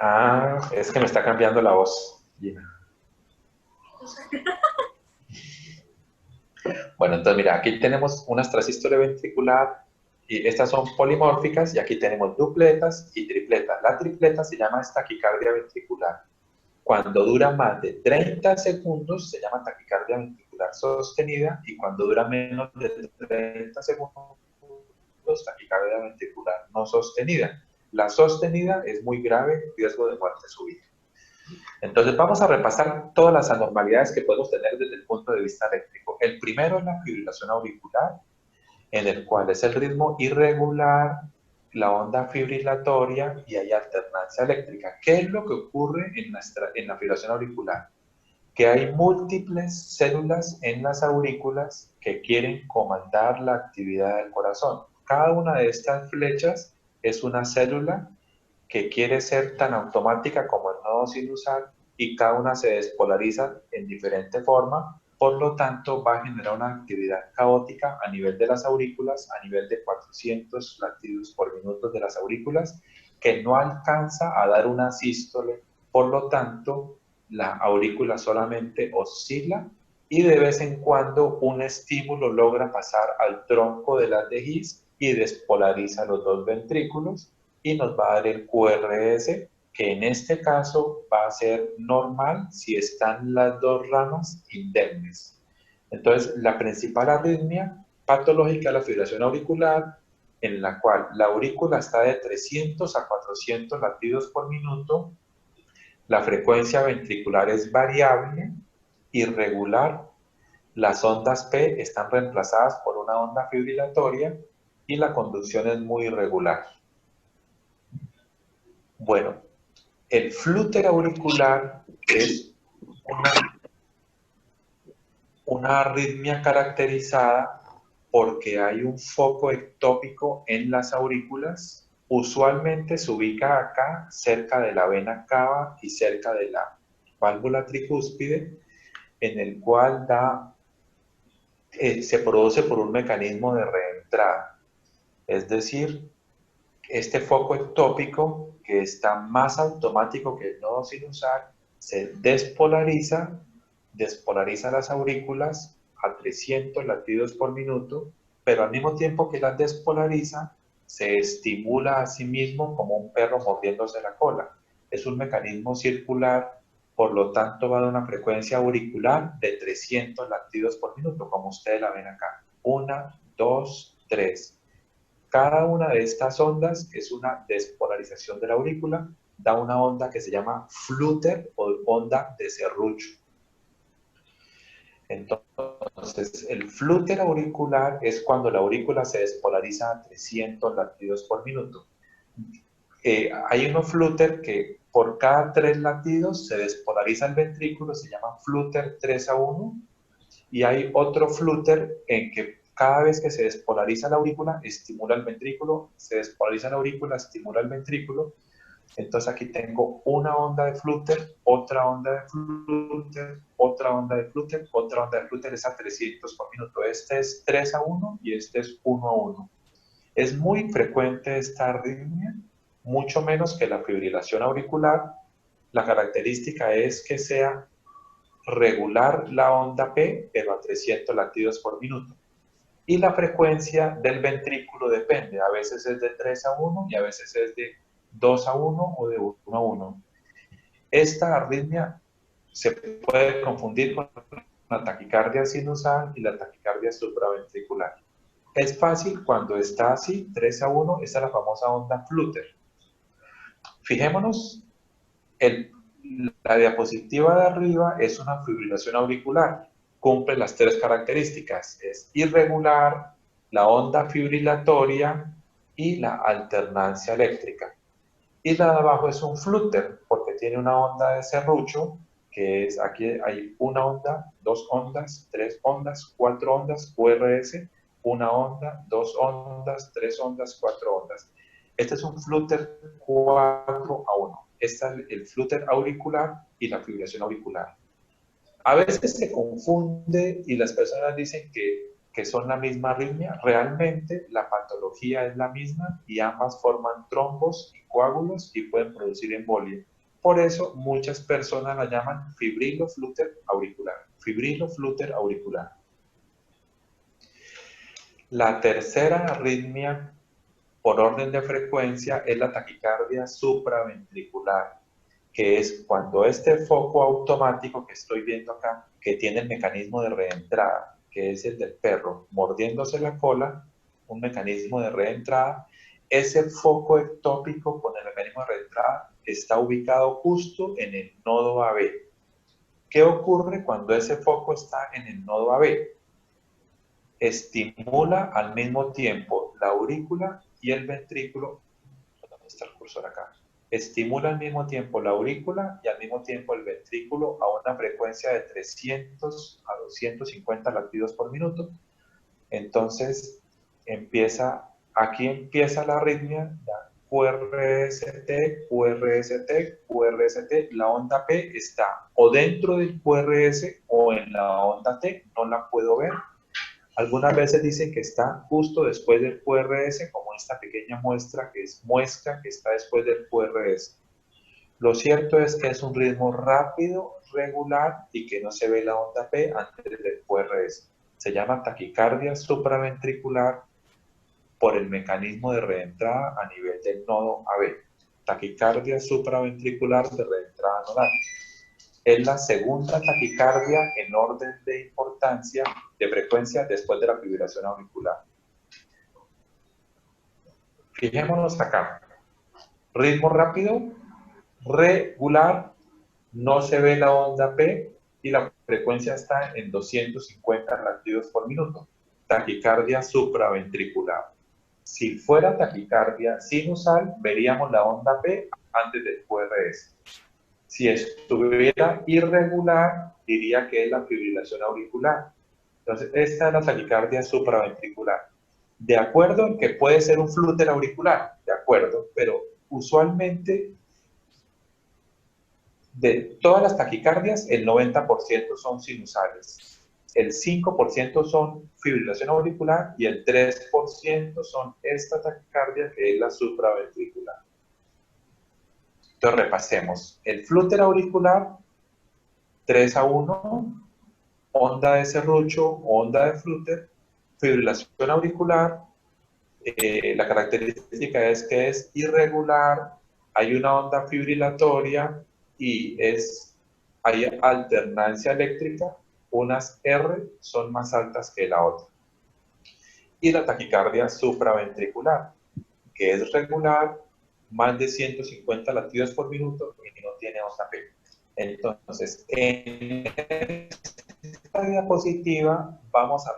S3: Ah, es que me está cambiando la voz, Gina. Bueno, entonces mira, aquí tenemos una extrasístole ventricular y estas son polimórficas y aquí tenemos dupletas y tripletas. La tripleta se llama taquicardia ventricular. Cuando dura más de 30 segundos se llama taquicardia ventricular sostenida y cuando dura menos de 30 segundos taquicardia ventricular no sostenida. La sostenida es muy grave, riesgo de muerte súbita. Entonces vamos a repasar todas las anormalidades que podemos tener desde el punto de vista eléctrico. El primero es la fibrilación auricular, en el cual es el ritmo irregular, la onda fibrilatoria y hay alternancia eléctrica. ¿Qué es lo que ocurre en la fibrilación auricular? Que hay múltiples células en las aurículas que quieren comandar la actividad del corazón. Cada una de estas flechas es una célula que quiere ser tan automática como el nodo sinusal y cada una se despolariza en diferente forma, por lo tanto va a generar una actividad caótica a nivel de las aurículas, a nivel de 400 latidos por minuto de las aurículas, que no alcanza a dar una sístole, por lo tanto la aurícula solamente oscila y de vez en cuando un estímulo logra pasar al tronco de las de His y despolariza los dos ventrículos y nos va a dar el QRS, que en este caso va a ser normal si están las dos ramas indemnes. Entonces, la principal arritmia patológica es la fibrilación auricular, en la cual la aurícula está de 300 a 400 latidos por minuto, la frecuencia ventricular es variable, irregular, Las ondas P están reemplazadas por una onda fibrilatoria y la conducción es muy irregular. Bueno, el flúter auricular es una arritmia caracterizada porque hay un foco ectópico en las aurículas. Usualmente se ubica acá, cerca de la vena cava y cerca de la válvula tricúspide, en el cual se produce por un mecanismo de reentrada. Es decir, este foco ectópico, que está más automático que el nodo sinusal, se despolariza las aurículas a 300 latidos por minuto, pero al mismo tiempo que las despolariza, se estimula a sí mismo como un perro mordiéndose la cola. Es un mecanismo circular, por lo tanto va de una frecuencia auricular de 300 latidos por minuto, como ustedes la ven acá. 1, 2, 3. Cada una de estas ondas, que es una despolarización de la aurícula, da una onda que se llama flúter o onda de serrucho. Entonces, el flúter auricular es cuando la aurícula se despolariza a 300 latidos por minuto. Hay unos flúter que por cada 3 latidos se despolariza el ventrículo, se llama flúter 3-1, y hay otro flúter en que cada vez que se despolariza la aurícula, estimula el ventrículo, se despolariza la aurícula, estimula el ventrículo. Entonces aquí tengo una onda de flúter, otra onda de flúter, otra onda de flúter, otra onda de flúter, es a 300 por minuto. Este es 3-1 y este es 1-1. Es muy frecuente esta arritmia, mucho menos que la fibrilación auricular. La característica es que sea regular la onda P, pero a 300 latidos por minuto. Y la frecuencia del ventrículo depende, a veces es de 3-1 y a veces es de 2-1 o de 1-1. Esta arritmia se puede confundir con la taquicardia sinusal y la taquicardia supraventricular. Es fácil cuando está así, 3-1, esta es la famosa onda flúter. Fijémonos, la diapositiva de arriba es una fibrilación auricular. Cumple las 3 características. Es irregular, la onda fibrilatoria y la alternancia eléctrica. Y la de abajo es un flúter, porque tiene una onda de serrucho, que es, aquí hay una onda, 2 ondas, 3 ondas, 4 ondas, QRS, una onda, 2 ondas, 3 ondas, 4 ondas. Este es un flúter 4-1. Este es el flúter auricular y la fibrilación auricular. A veces se confunde y las personas dicen que son la misma arritmia. Realmente la patología es la misma y ambas forman trombos y coágulos y pueden producir embolia. Por eso muchas personas la llaman fibriloflúter auricular. Fibriloflúter auricular. La tercera arritmia por orden de frecuencia es la taquicardia supraventricular, que es cuando este foco automático que estoy viendo acá, que tiene el mecanismo de reentrada, que es el del perro mordiéndose la cola, un mecanismo de reentrada, ese foco ectópico con el mecanismo de reentrada está ubicado justo en el nodo AB. ¿Qué ocurre cuando ese foco está en el nodo AB? Estimula al mismo tiempo la aurícula y el ventrículo. ¿Dónde está el cursor acá? Estimula al mismo tiempo la aurícula y al mismo tiempo el ventrículo a una frecuencia de 300 a 250 latidos por minuto. Entonces, aquí empieza la arritmia, QRST, QRST, QRST, la onda P está o dentro del QRS o en la onda T, no la puedo ver. Algunas veces dicen que está justo después del QRS, como esta pequeña muestra que es muesca que está después del QRS. Lo cierto es que es un ritmo rápido, regular y que no se ve la onda P antes del QRS. Se llama taquicardia supraventricular por el mecanismo de reentrada a nivel del nodo AB. Taquicardia supraventricular de reentrada nodal. Es la segunda taquicardia en orden de importancia de frecuencia después de la fibrilación auricular. Fijémonos acá. Ritmo rápido, regular, no se ve la onda P y la frecuencia está en 250 latidos por minuto. Taquicardia supraventricular. Si fuera taquicardia sinusal, veríamos la onda P antes del QRS. Si estuviera irregular, diría que es la fibrilación auricular. Entonces, esta es la taquicardia supraventricular. De acuerdo en que puede ser un flúter auricular, de acuerdo, pero usualmente de todas las taquicardias, el 90% son sinusales. El 5% son fibrilación auricular y el 3% son esta taquicardia que es la supraventricular. Entonces repasemos. El flúter auricular, 3-1, onda de serrucho, onda de flúter, fibrilación auricular. La característica es que es irregular, hay una onda fibrilatoria y hay alternancia eléctrica. Unas R son más altas que la otra. Y la taquicardia supraventricular, que es regular, más de 150 latidos por minuto y no tiene onda P. Entonces, en esta diapositiva vamos a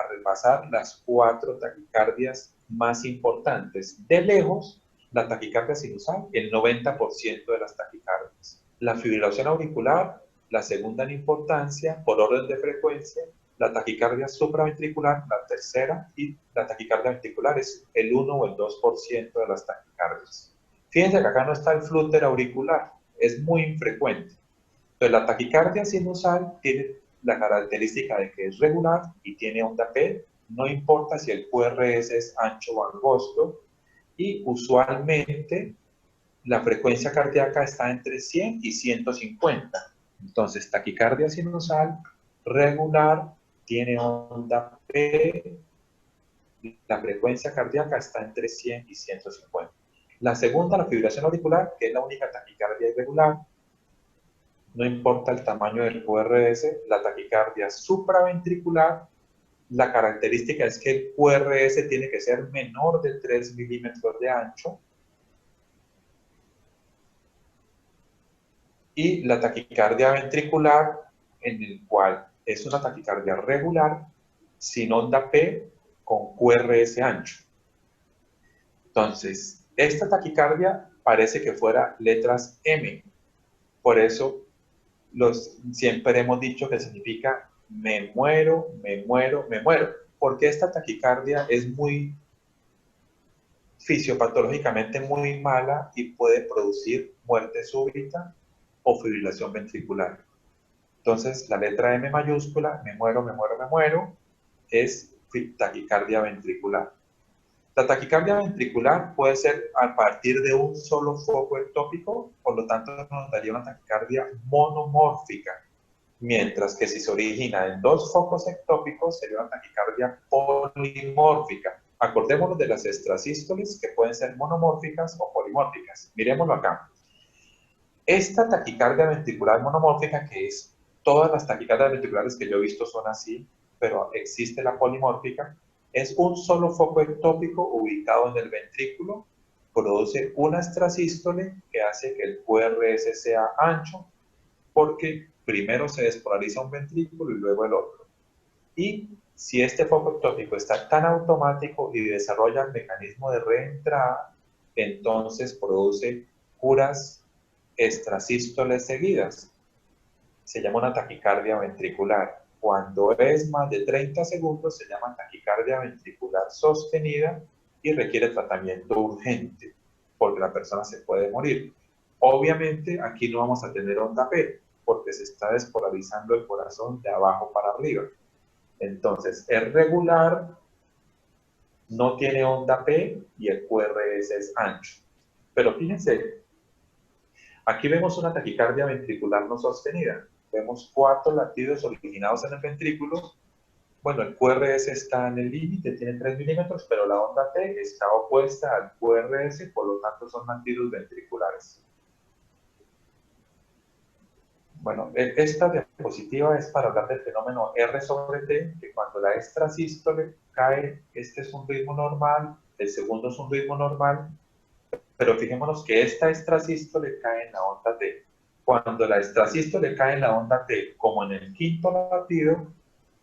S3: repasar las 4 taquicardias más importantes. De lejos, la taquicardia sinusal, el 90% de las taquicardias. La fibrilación auricular, la segunda en importancia por orden de frecuencia. La taquicardia supraventricular, la tercera, y la taquicardia ventricular es el 1 o el 2% de las taquicardias. Fíjense que acá no está el flúter auricular, es muy infrecuente. Entonces, la taquicardia sinusal tiene la característica de que es regular y tiene onda P, no importa si el QRS es ancho o angosto, y usualmente la frecuencia cardíaca está entre 100 y 150. Entonces, taquicardia sinusal, regular, tiene onda P, la frecuencia cardíaca está entre 100 y 150. La segunda, la fibrilación auricular, que es la única taquicardia irregular, no importa el tamaño del QRS. La taquicardia supraventricular, la característica es que el QRS tiene que ser menor de 3 milímetros de ancho. Y la taquicardia ventricular, en el cual es una taquicardia regular, sin onda P, con QRS ancho. Entonces, esta taquicardia parece que fuera letras M. Por eso siempre hemos dicho que significa me muero, me muero, me muero. Porque esta taquicardia es muy fisiopatológicamente muy mala y puede producir muerte súbita o fibrilación ventricular. Entonces, la letra M mayúscula, me muero, me muero, me muero, es taquicardia ventricular. La taquicardia ventricular puede ser a partir de un solo foco ectópico, por lo tanto nos daría una taquicardia monomórfica, mientras que si se origina en 2 focos ectópicos sería una taquicardia polimórfica. Acordémonos de las extrasístoles que pueden ser monomórficas o polimórficas. Miremoslo acá. Esta taquicardia ventricular monomórfica, que es todas las taquicardias ventriculares que yo he visto son así, pero existe la polimórfica, es un solo foco ectópico ubicado en el ventrículo, produce una extrasístole que hace que el QRS sea ancho, porque primero se despolariza un ventrículo y luego el otro. Y si este foco ectópico está tan automático y desarrolla el mecanismo de reentrada, entonces produce puras extrasístoles seguidas. Se llama una taquicardia ventricular. Cuando es más de 30 segundos se llama taquicardia ventricular sostenida y requiere tratamiento urgente, porque la persona se puede morir. Obviamente aquí no vamos a tener onda P, porque se está despolarizando el corazón de abajo para arriba. Entonces es regular, no tiene onda P y el QRS es ancho. Pero fíjense, aquí vemos una taquicardia ventricular no sostenida. Vemos 4 latidos originados en el ventrículo. Bueno, el QRS está en el límite, tiene 3 milímetros, pero la onda T está opuesta al QRS, por lo tanto son latidos ventriculares. Bueno, esta diapositiva es para hablar del fenómeno R sobre T, que cuando la extrasístole cae, este es un ritmo normal, el segundo es un ritmo normal, pero fijémonos que esta extrasístole cae en la onda T. Cuando la extrasístole cae en la onda T, como en el quinto latido,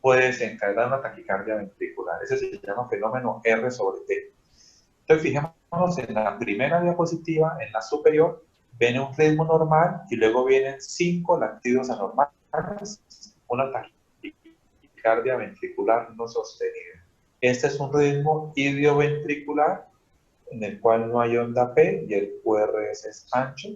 S3: puede desencadenar una taquicardia ventricular. Ese se llama fenómeno R sobre T. Entonces, fijémonos en la primera diapositiva, en la superior, viene un ritmo normal y luego vienen 5 latidos anormales, una taquicardia ventricular no sostenida. Este es un ritmo idioventricular en el cual no hay onda P y el QRS es ancho.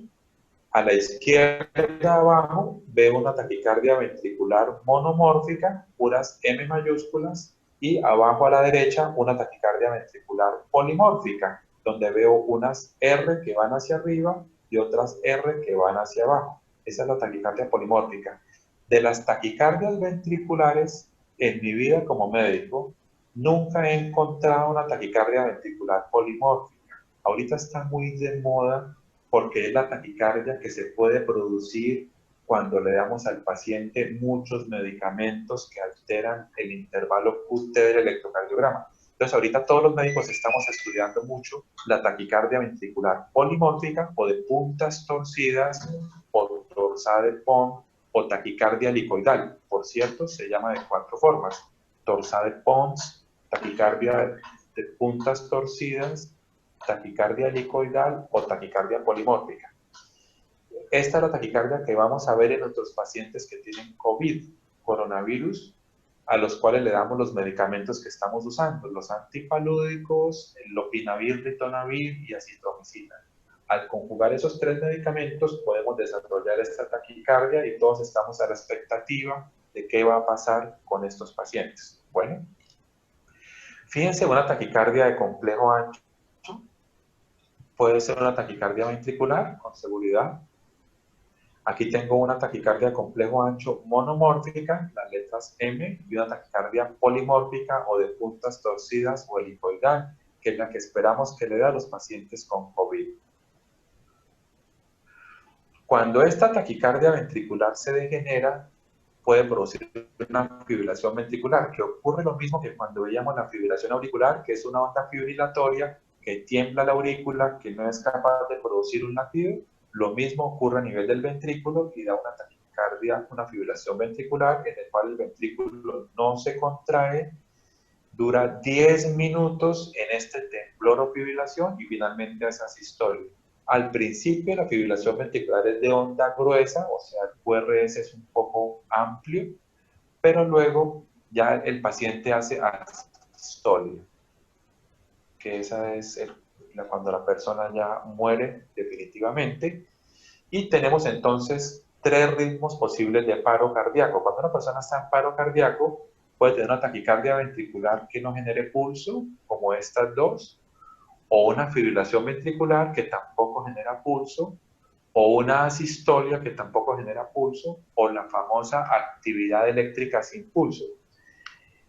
S3: A la izquierda abajo veo una taquicardia ventricular monomórfica, puras M mayúsculas, y abajo a la derecha una taquicardia ventricular polimórfica, donde veo unas R que van hacia arriba y otras R que van hacia abajo. Esa es la taquicardia polimórfica. De las taquicardias ventriculares, en mi vida como médico, nunca he encontrado una taquicardia ventricular polimórfica. Ahorita está muy de moda porque es la taquicardia que se puede producir cuando le damos al paciente muchos medicamentos que alteran el intervalo QT del electrocardiograma. Entonces, ahorita todos los médicos estamos estudiando mucho la taquicardia ventricular polimórfica o de puntas torcidas o torsada de Pons o taquicardia helicoidal. Por cierto, se llama de 4 formas: torsada de Pons, taquicardia de puntas torcidas, taquicardia helicoidal o taquicardia polimórfica. Esta es la taquicardia que vamos a ver en nuestros pacientes que tienen COVID, coronavirus, a los cuales le damos los medicamentos que estamos usando, los antipalúdicos, el lopinavir, ritonavir y acitromicina. Al conjugar esos 3 medicamentos podemos desarrollar esta taquicardia y todos estamos a la expectativa de qué va a pasar con estos pacientes. Bueno, fíjense, una taquicardia de complejo ancho puede ser una taquicardia ventricular, con seguridad. Aquí tengo una taquicardia de complejo ancho monomórfica, las letras M, y una taquicardia polimórfica o de puntas torcidas o helicoidal, que es la que esperamos que le dé a los pacientes con COVID. Cuando esta taquicardia ventricular se degenera, puede producir una fibrilación ventricular, que ocurre lo mismo que cuando veíamos la fibrilación auricular, que es una onda fibrilatoria que tiembla la aurícula, que no es capaz de producir un latido. Lo mismo ocurre a nivel del ventrículo y da una taquicardia, una fibrilación ventricular, en el cual el ventrículo no se contrae, dura 10 minutos en este temblor o fibrilación y finalmente hace asistolia. Al principio la fibrilación ventricular es de onda gruesa, o sea, el QRS es un poco amplio, pero luego ya el paciente hace asistolia, que esa es cuando la persona ya muere definitivamente. Y tenemos entonces 3 ritmos posibles de paro cardíaco. Cuando una persona está en paro cardíaco, puede tener una taquicardia ventricular que no genere pulso, como estas 2, o una fibrilación ventricular que tampoco genera pulso, o una asistolia que tampoco genera pulso, o la famosa actividad eléctrica sin pulso.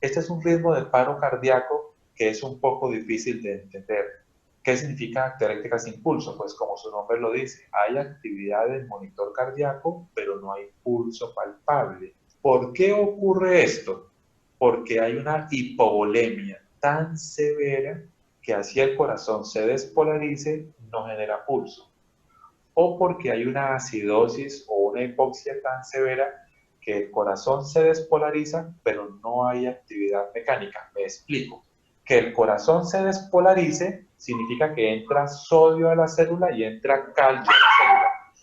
S3: Este es un ritmo de paro cardíaco que es un poco difícil de entender. ¿Qué significa actividad eléctrica sin pulso? Pues como su nombre lo dice, hay actividad del monitor cardíaco, pero no hay pulso palpable. ¿Por qué ocurre esto? Porque hay una hipovolemia tan severa que así el corazón se despolarice, no genera pulso. O porque hay una acidosis o una hipoxia tan severa que el corazón se despolariza, pero no hay actividad mecánica. Me explico. Que el corazón se despolarice significa que entra sodio a la célula y entra calcio a la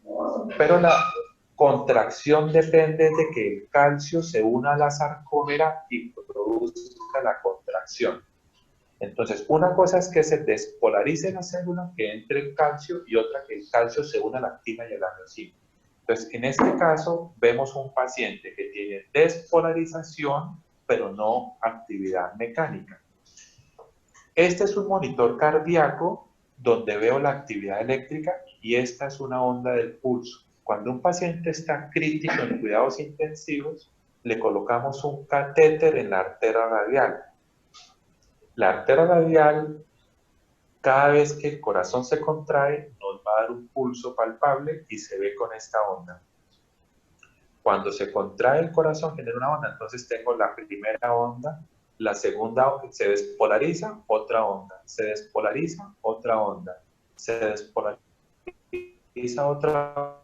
S3: célula. Pero la contracción depende de que el calcio se una a la sarcómera y produzca la contracción. Entonces, una cosa es que se despolarice la célula, que entre el calcio, y otra que el calcio se una a la actina y a la miosina. Entonces, en este caso, vemos un paciente que tiene despolarización, pero no actividad mecánica. Este es un monitor cardíaco donde veo la actividad eléctrica y esta es una onda del pulso. Cuando un paciente está crítico en cuidados intensivos, le colocamos un catéter en la arteria radial. La arteria radial, cada vez que el corazón se contrae, nos va a dar un pulso palpable y se ve con esta onda. Cuando se contrae el corazón genera una onda, entonces tengo la primera onda, la segunda se despolariza, otra onda, se despolariza, otra onda, se despolariza, otra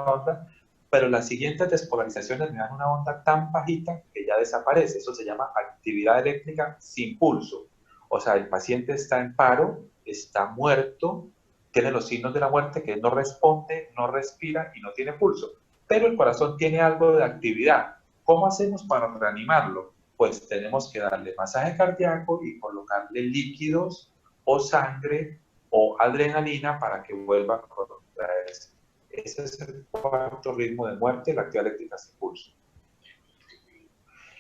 S3: onda, pero las siguientes despolarizaciones me dan una onda tan bajita que ya desaparece. Eso se llama actividad eléctrica sin pulso. O sea, el paciente está en paro, está muerto, tiene los signos de la muerte, que no responde, no respira y no tiene pulso. Pero el corazón tiene algo de actividad. ¿Cómo hacemos para reanimarlo? Pues tenemos que darle masaje cardíaco y colocarle líquidos o sangre o adrenalina para que vuelva a contraerse. Ese es el cuarto ritmo de muerte, la actividad eléctrica sin pulso.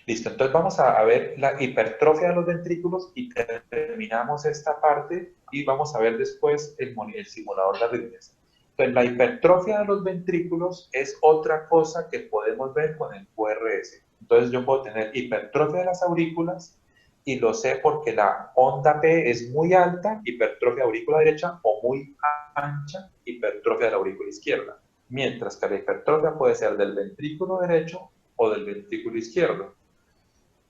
S3: Listo, entonces vamos a ver la hipertrofia de los ventrículos y terminamos esta parte y vamos a ver después el simulador de arritmias. Entonces, la hipertrofia de los ventrículos es otra cosa que podemos ver con el QRS. Entonces, yo puedo tener hipertrofia de las aurículas y lo sé porque la onda P es muy alta, hipertrofia de la aurícula derecha, o muy ancha, hipertrofia de la aurícula izquierda. Mientras que la hipertrofia puede ser del ventrículo derecho o del ventrículo izquierdo.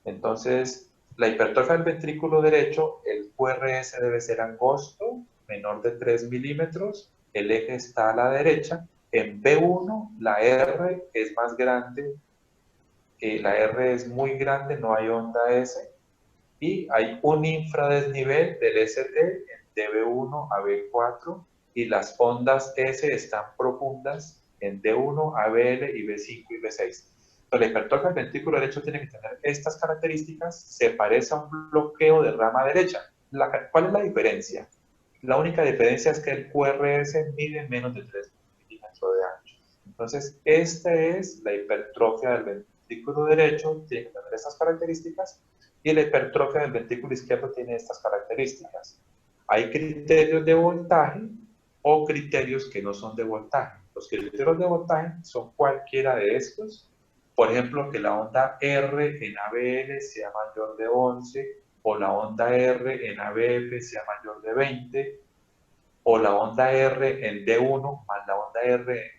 S3: Entonces, la hipertrofia del ventrículo derecho, el QRS debe ser angosto, menor de 3 milímetros, el eje está a la derecha. En B1, la R es más grande, la R es muy grande, no hay onda S, y hay un infradesnivel del ST de B1 a B4, y las ondas S están profundas en D1, ABL y B5 y B6. Entonces, la hipertrofia del ventrículo derecho tiene que tener estas características, se parece a un bloqueo de rama derecha. ¿Cuál es la diferencia? La única diferencia es que el QRS mide menos de 3 milímetros de ancho. Entonces, esta es la hipertrofia del ventrículo derecho, tiene que tener estas características, y la hipertrofia del ventrículo izquierdo tiene estas características. Hay criterios de voltaje o criterios que no son de voltaje. Los criterios de voltaje son cualquiera de estos. Por ejemplo, que la onda R en ABL sea mayor de 11, o la onda R en ABF sea mayor de 20, o la onda R en D1 más la onda R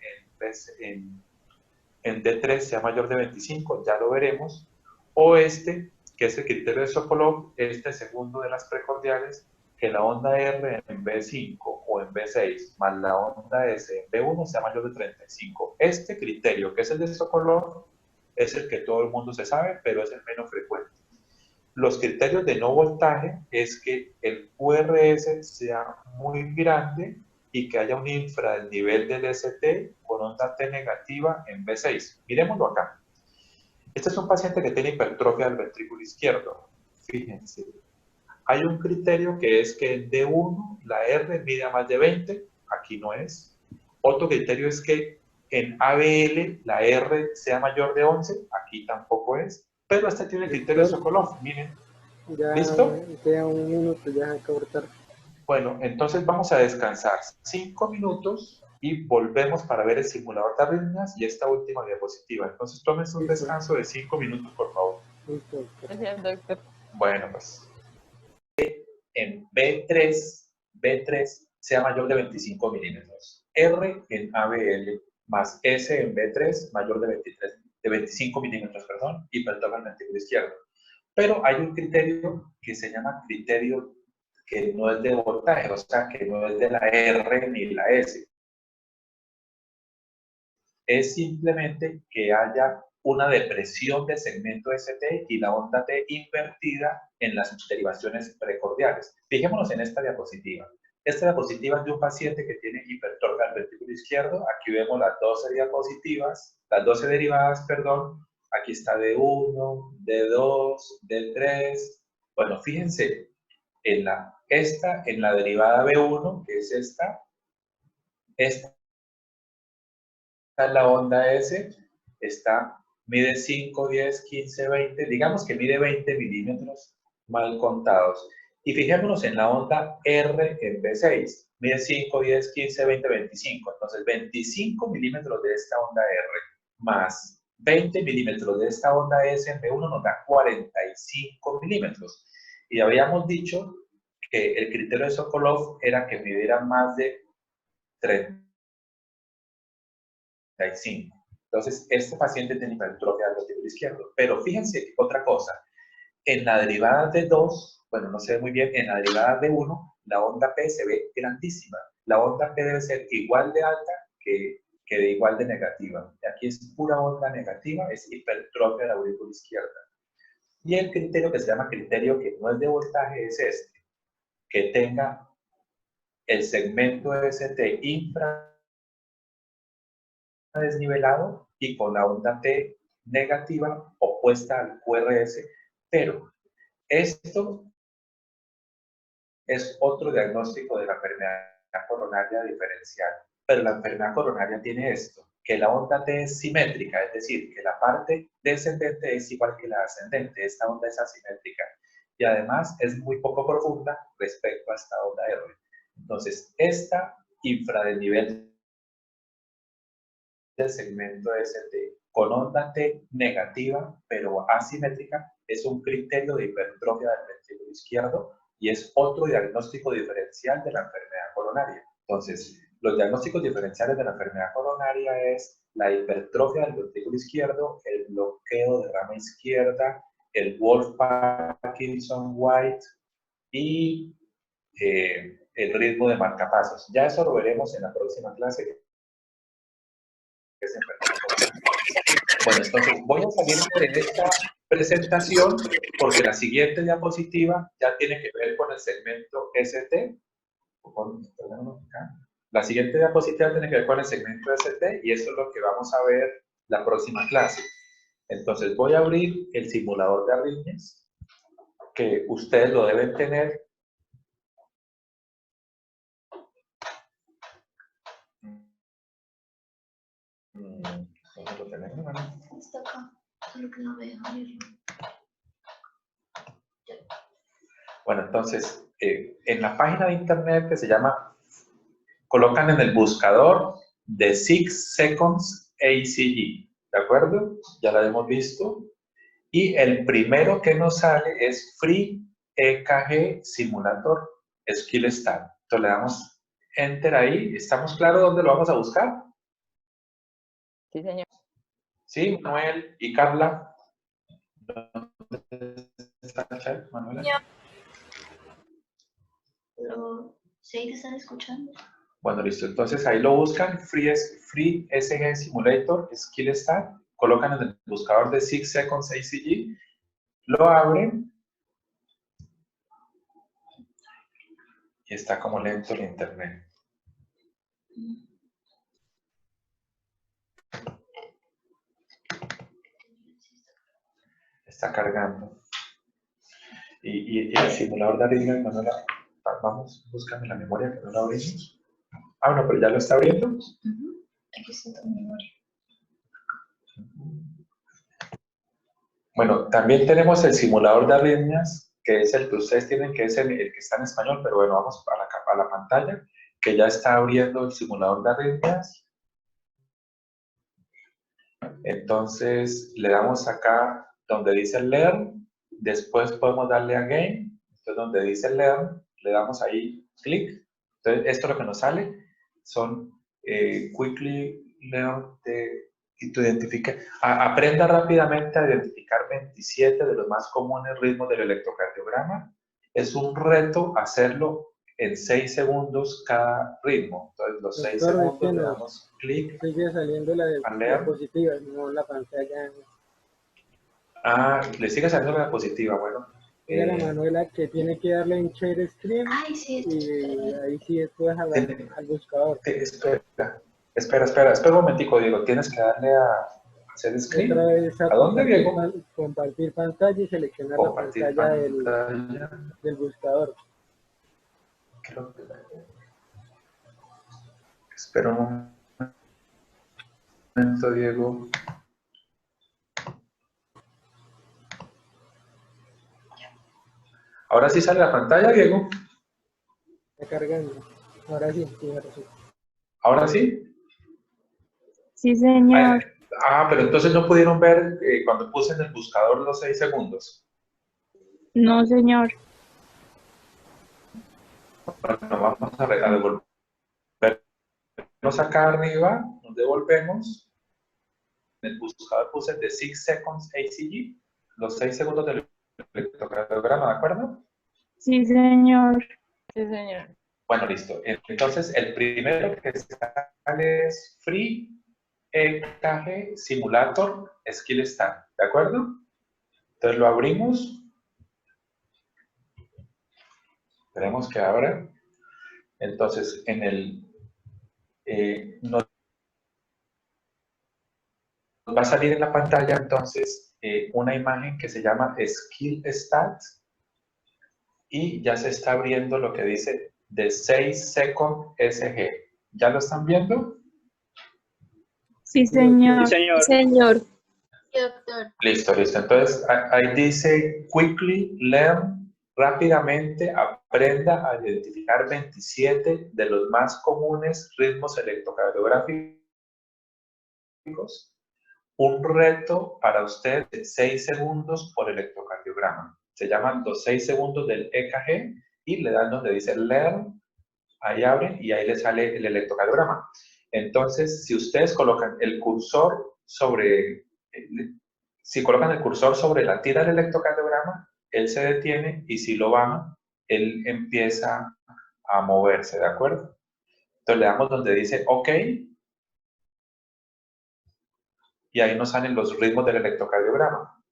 S3: en D3 sea mayor de 25, ya lo veremos. O este, que es el criterio de Sokolov, este segundo de las precordiales, que la onda R en B5 o en B6 más la onda S en B1 sea mayor de 35. Este criterio, que es el de Sokolov, es el que todo el mundo se sabe, pero es el menos frecuente. Los criterios de no voltaje es que el QRS sea muy grande y que haya un infradesnivel del ST con onda T negativa en B6. Miremoslo acá. Este es un paciente que tiene hipertrofia del ventrículo izquierdo. Fíjense. Hay un criterio que es que en D1 la R mide a más de 20, aquí no es. Otro criterio es que en ABL la R sea mayor de 11, aquí tampoco es. Pero este tiene el criterio de Sokolov, miren.
S1: Ya
S3: ¿Listo?
S1: queda un minuto, ya hay que cortar.
S3: Bueno, entonces vamos a descansar 5 minutos y volvemos para ver el simulador de arritmias y esta última diapositiva. Entonces tómense un
S1: Listo.
S3: descanso de 5 minutos, por favor.
S1: Listo.
S2: Gracias, doctor.
S3: Bueno, pues en B3 sea mayor de 25 milímetros. R en ABL más S en B3 mayor de 25 milímetros, perdón, hipertrofia del ventrículo izquierdo. Pero hay un criterio que se llama criterio que no es de voltaje, o sea, que no es de la R ni la S. Es simplemente que haya una depresión del segmento ST y la onda T invertida en las derivaciones precordiales. Fijémonos en esta diapositiva. Esta diapositiva es de un paciente que tiene hipertrofia del ventrículo izquierdo. Aquí vemos las 12 diapositivas, las 12 derivadas, perdón. Aquí está D1, D2, D3. Bueno, fíjense, en la derivada B1, que es esta es la onda S, mide 5, 10, 15, 20, digamos que mide 20 milímetros mal contados. Y fijémonos en la onda R en B6, mide 5, 10, 15, 20, 25. Entonces 25 milímetros de esta onda R más 20 milímetros de esta onda S en B1 nos da 45 milímetros. Y habíamos dicho que el criterio de Sokolov era que midiera más de 35. Entonces, este paciente tiene hipertrofia del ventrículo izquierdo. Pero fíjense otra cosa. En la derivada de 2, bueno, no se ve muy bien, en la derivada de 1, la onda P se ve grandísima. La onda P debe ser igual de alta que quede igual de negativa. Y aquí es pura onda negativa, es hipertrofia de la aurícula izquierda. Y el criterio que se llama criterio que no es de voltaje es este, que tenga el segmento ST infradesnivelado y con la onda T negativa opuesta al QRS, pero esto es otro diagnóstico de la enfermedad coronaria diferencial. Pero la enfermedad coronaria tiene esto, que la onda T es simétrica, es decir, que la parte descendente es igual que la ascendente. Esta onda es asimétrica y además es muy poco profunda respecto a esta onda R. Entonces, esta infradesnivel del segmento ST con onda T negativa, pero asimétrica, es un criterio de hipertrofia del ventrículo izquierdo y es otro diagnóstico diferencial de la enfermedad coronaria. Entonces, los diagnósticos diferenciales de la enfermedad coronaria es la hipertrofia del ventrículo izquierdo, el bloqueo de rama izquierda, el Wolff-Parkinson-White y el ritmo de marcapasos. Ya eso lo veremos en la próxima clase, que es enfermedad coronaria. Bueno, entonces voy a salir de esta presentación porque la siguiente diapositiva ya tiene que ver con el segmento ST. La siguiente diapositiva tiene que ver con el segmento ST y eso es lo que vamos a ver la próxima clase. Entonces voy a abrir el simulador de arritmias, que ustedes lo deben tener. ¿Dónde lo tenemos?
S6: Está acá, solo que no me deja abrirlo.
S3: Bueno, entonces, en la página de internet que se llama, colocan en el buscador de 6 Seconds ACG, ¿de acuerdo? Ya la hemos visto. Y el primero que nos sale es Free EKG Simulator Skill Start. Entonces le damos Enter ahí. ¿Estamos claros dónde lo vamos a buscar?
S7: Sí, señor.
S3: Sí, Manuel y Carla. ¿Dónde está el chat, Manuela?
S6: ¿Sí te están escuchando?
S3: Bueno, listo. Entonces ahí lo buscan, Free SG Simulator Skill Start, colocan en el buscador de 6 Seconds ACG, lo abren y está como lento el internet. Está cargando. Y el simulador de arritmia, Manuela, vamos, búscame la memoria que no la abrimos. Ah, no, pero ya lo está abriendo.
S6: Aquí está tu memoria.
S3: Bueno, también tenemos el simulador de arritmias, que es el que ustedes tienen, que es el que está en español, pero bueno, vamos a la pantalla, que ya está abriendo el simulador de arritmias. Entonces, le damos acá donde dice Learn, después podemos darle Again, entonces donde dice Learn, le damos ahí clic. Entonces, esto lo que nos sale son Quickly Learn y tú aprenda rápidamente a identificar 27 de los más comunes ritmos del electrocardiograma. Es un reto hacerlo en 6 segundos cada ritmo. Entonces, los 6 segundos le damos clic.
S1: Sigue saliendo la diapositiva, no la pantalla.
S3: Ah, le sigue saliendo la diapositiva, bueno.
S1: Mira la Manuela que tiene que darle en Share Screen.
S6: Ay, sí.
S1: Y ahí sí después al buscador.
S3: Espera un momentico, Diego. Tienes que darle a hacer screen.
S1: Otra vez
S3: ¿A dónde, Diego?
S1: Compartir pantalla y seleccionar
S3: Compartir
S1: la pantalla del buscador.
S3: Creo que espera un momento, Diego. ¿Ahora sí sale la pantalla, Diego?
S1: Está cargando. Ahora sí, ahora sí.
S3: ¿Ahora sí?
S2: Sí, señor.
S3: Pero entonces no pudieron ver cuando puse en el buscador los 6 segundos.
S2: No, señor.
S3: Bueno, vamos a devolvernos acá arriba, nos devolvemos. En el buscador puse de 6 Seconds ACG, los 6 segundos del electrocardiograma, ¿de acuerdo?
S2: Sí, señor.
S7: Sí, señor.
S3: Bueno, listo. Entonces, el primero que sale es Free EKG Simulator Skill Start, ¿de acuerdo? Entonces lo abrimos. Esperemos que abra. Entonces, en el nos va a salir en la pantalla entonces una imagen que se llama Skill Stats y ya se está abriendo lo que dice The 6 Second SG. ¿Ya lo están viendo?
S2: Sí, señor.
S4: Señor.
S5: Sí, doctor.
S3: Listo, listo. Entonces, ahí dice Quickly Learn, rápidamente aprenda a identificar 27 de los más comunes ritmos electrocardiográficos. Un reto para usted de 6 segundos por electrocardiograma. Se llaman los 6 segundos del EKG y le dan donde dice Learn, ahí abre y ahí le sale el electrocardiograma. Entonces, si ustedes colocan el cursor sobre, si colocan el cursor sobre la tira del electrocardiograma, él se detiene y si lo bajan, él empieza a moverse, ¿de acuerdo? Entonces le damos donde dice OK y ahí nos salen los ritmos del electrocardiograma.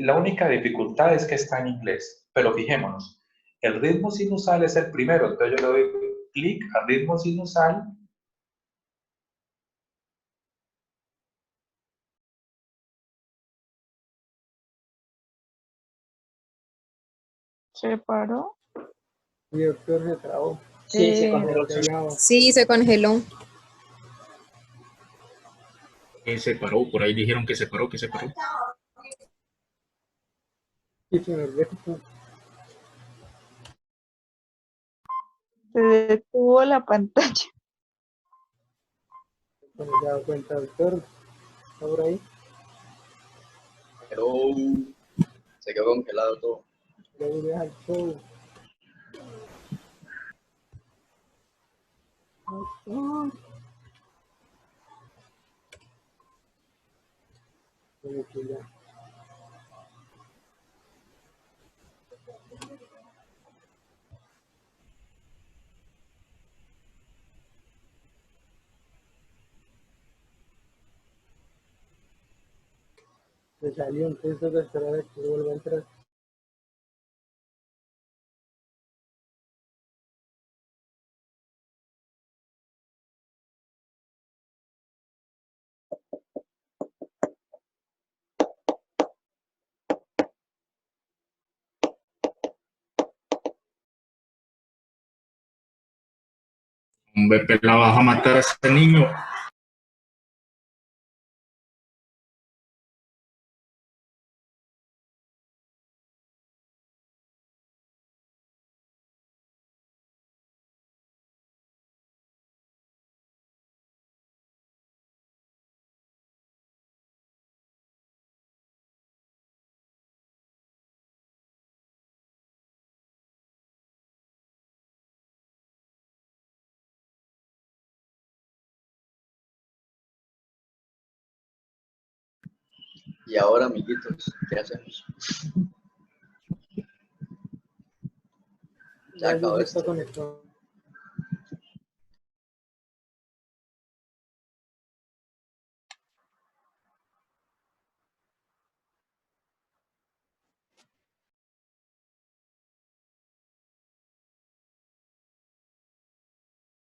S3: La única dificultad es que está en inglés, pero fijémonos, el ritmo sinusal es el primero, entonces yo le doy clic a ritmo sinusal.
S2: ¿Se paró?
S1: Y doctor se trabó.
S7: Sí, se congeló.
S4: Sí, se congeló.
S8: Se paró, por ahí dijeron que se paró, que se paró.
S1: Y se nos deja.
S2: Se detuvo la pantalla.
S1: Cuando se da cuenta, doctor, está por ahí.
S9: Pero se quedó congelado todo.
S1: Luego deja el show. Como que ya. Se salió, entonces toca esperar a que vuelva a entrar.
S8: Hombre, pelado, vas a matar a ese niño.
S9: Y ahora, amiguitos, ¿qué hacemos? Ya acabó
S1: está
S9: esto.
S1: conectado.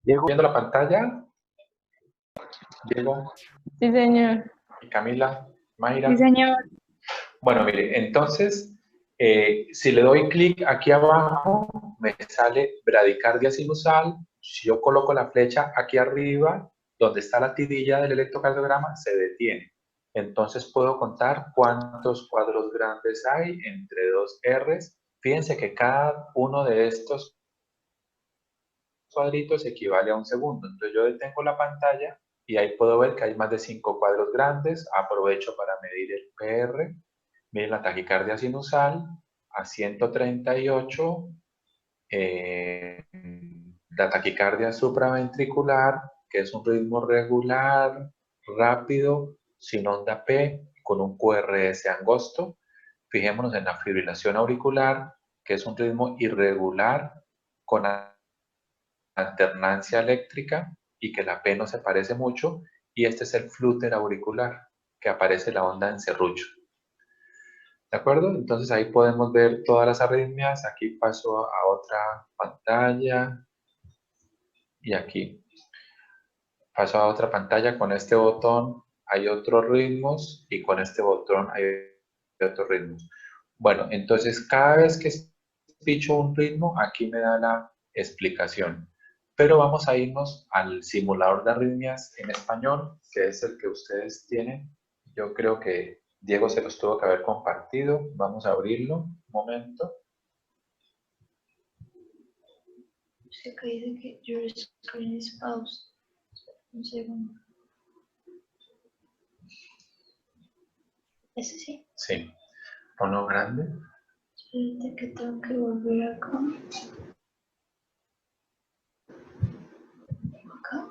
S3: Diego, ¿viendo la pantalla? Diego
S2: Sí, señor.
S3: y Camila, Mayra.
S2: Sí, señor.
S3: Bueno, mire, entonces, si le doy clic aquí abajo, me sale bradicardia sinusal. Si yo coloco la flecha aquí arriba, donde está la tirilla del electrocardiograma, se detiene. Entonces puedo contar cuántos cuadros grandes hay entre dos Rs. Fíjense que cada uno de estos cuadritos equivale a un segundo. Entonces yo detengo la pantalla y ahí puedo ver que hay más de 5 cuadros grandes. Aprovecho para medir el PR. Miren la taquicardia sinusal a 138, la taquicardia supraventricular, que es un ritmo regular, rápido, sin onda P, con un QRS angosto. Fijémonos en la fibrilación auricular, que es un ritmo irregular, con alternancia eléctrica y que la P no se parece mucho. y este es el flúter auricular, que aparece la onda en serrucho. ¿De acuerdo? Entonces ahí podemos ver todas las arritmias. Aquí paso a otra pantalla y aquí paso a otra pantalla. Con este botón hay otros ritmos y con este botón hay otros ritmos. Bueno, entonces cada vez que picho un ritmo, aquí me da la explicación. Pero vamos a irnos al simulador de arritmias en español, que es el que ustedes tienen. Yo creo que Diego se los tuvo que haber compartido. Vamos a abrirlo un momento.
S6: Se que dice que your screen is paused. Un segundo. ¿Ese sí?
S3: Sí. Ponlo grande.
S6: Espérate que tengo que volver acá. Acá.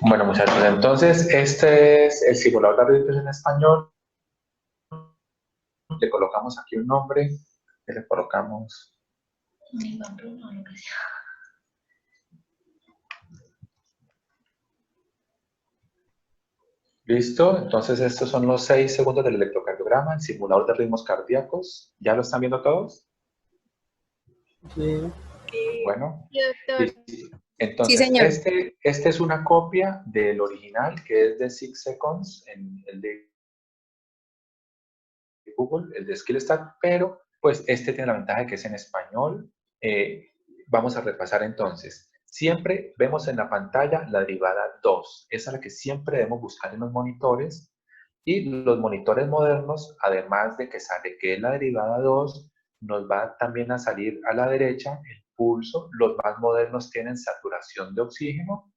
S3: Bueno, muchachos, entonces este es el simulador de arritmias en español. Le colocamos aquí un nombre. Y le colocamos...
S6: Ni Pamplona, lo que sea.
S3: ¿Listo? Entonces estos son los 6 segundos del electrocardiograma, el simulador de ritmos cardíacos. ¿Ya lo están viendo todos?
S1: Sí.
S3: Bueno.
S4: Sí, doctor.
S3: Listo. Entonces,
S4: Sí, señor.
S3: este es una copia del original, que es de 6 Seconds, en el de Google, el de SkillStat, pero pues este tiene la ventaja de que es en español. Vamos a repasar entonces. Siempre vemos en la pantalla la derivada 2. Esa es la que siempre debemos buscar en los monitores. Y los monitores modernos, además de que sale que es la derivada 2, nos va también a salir a la derecha el pulso. Los más modernos tienen saturación de oxígeno,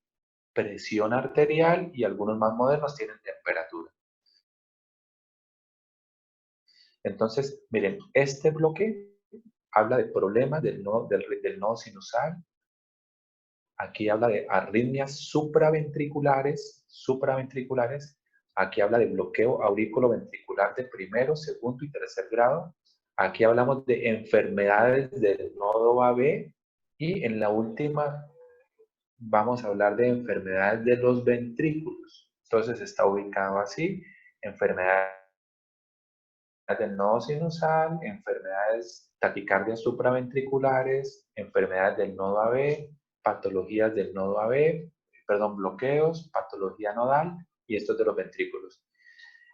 S3: presión arterial y algunos más modernos tienen temperatura. Entonces, miren, este bloque habla de problemas del nodo sinusal. Aquí habla de arritmias supraventriculares. Aquí habla de bloqueo aurículo-ventricular de primero, segundo y tercer grado. Aquí hablamos de enfermedades del nodo AB. Y en la última vamos a hablar de enfermedades de los ventrículos. Entonces está ubicado así, enfermedades del nodo sinusal, enfermedades taquicardias supraventriculares, enfermedades del nodo AB, patologías del nodo AB, bloqueos, patología nodal y estos de los ventrículos.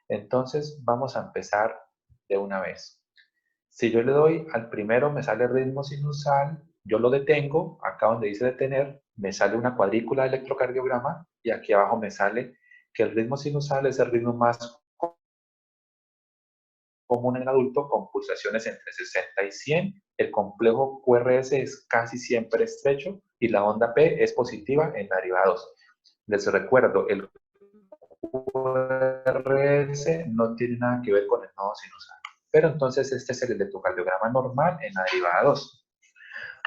S3: Entonces vamos a empezar de una vez. Si yo le doy al primero me sale ritmo sinusal, yo lo detengo, acá donde dice detener, me sale una cuadrícula de electrocardiograma y aquí abajo me sale que el ritmo sinusal es el ritmo más común en adulto con pulsaciones entre 60 y 100. El complejo QRS es casi siempre estrecho y la onda P es positiva en la derivada 2. Les recuerdo, el QRS no tiene nada que ver con el nodo sinusal. Pero entonces este es el electrocardiograma normal en la derivada 2.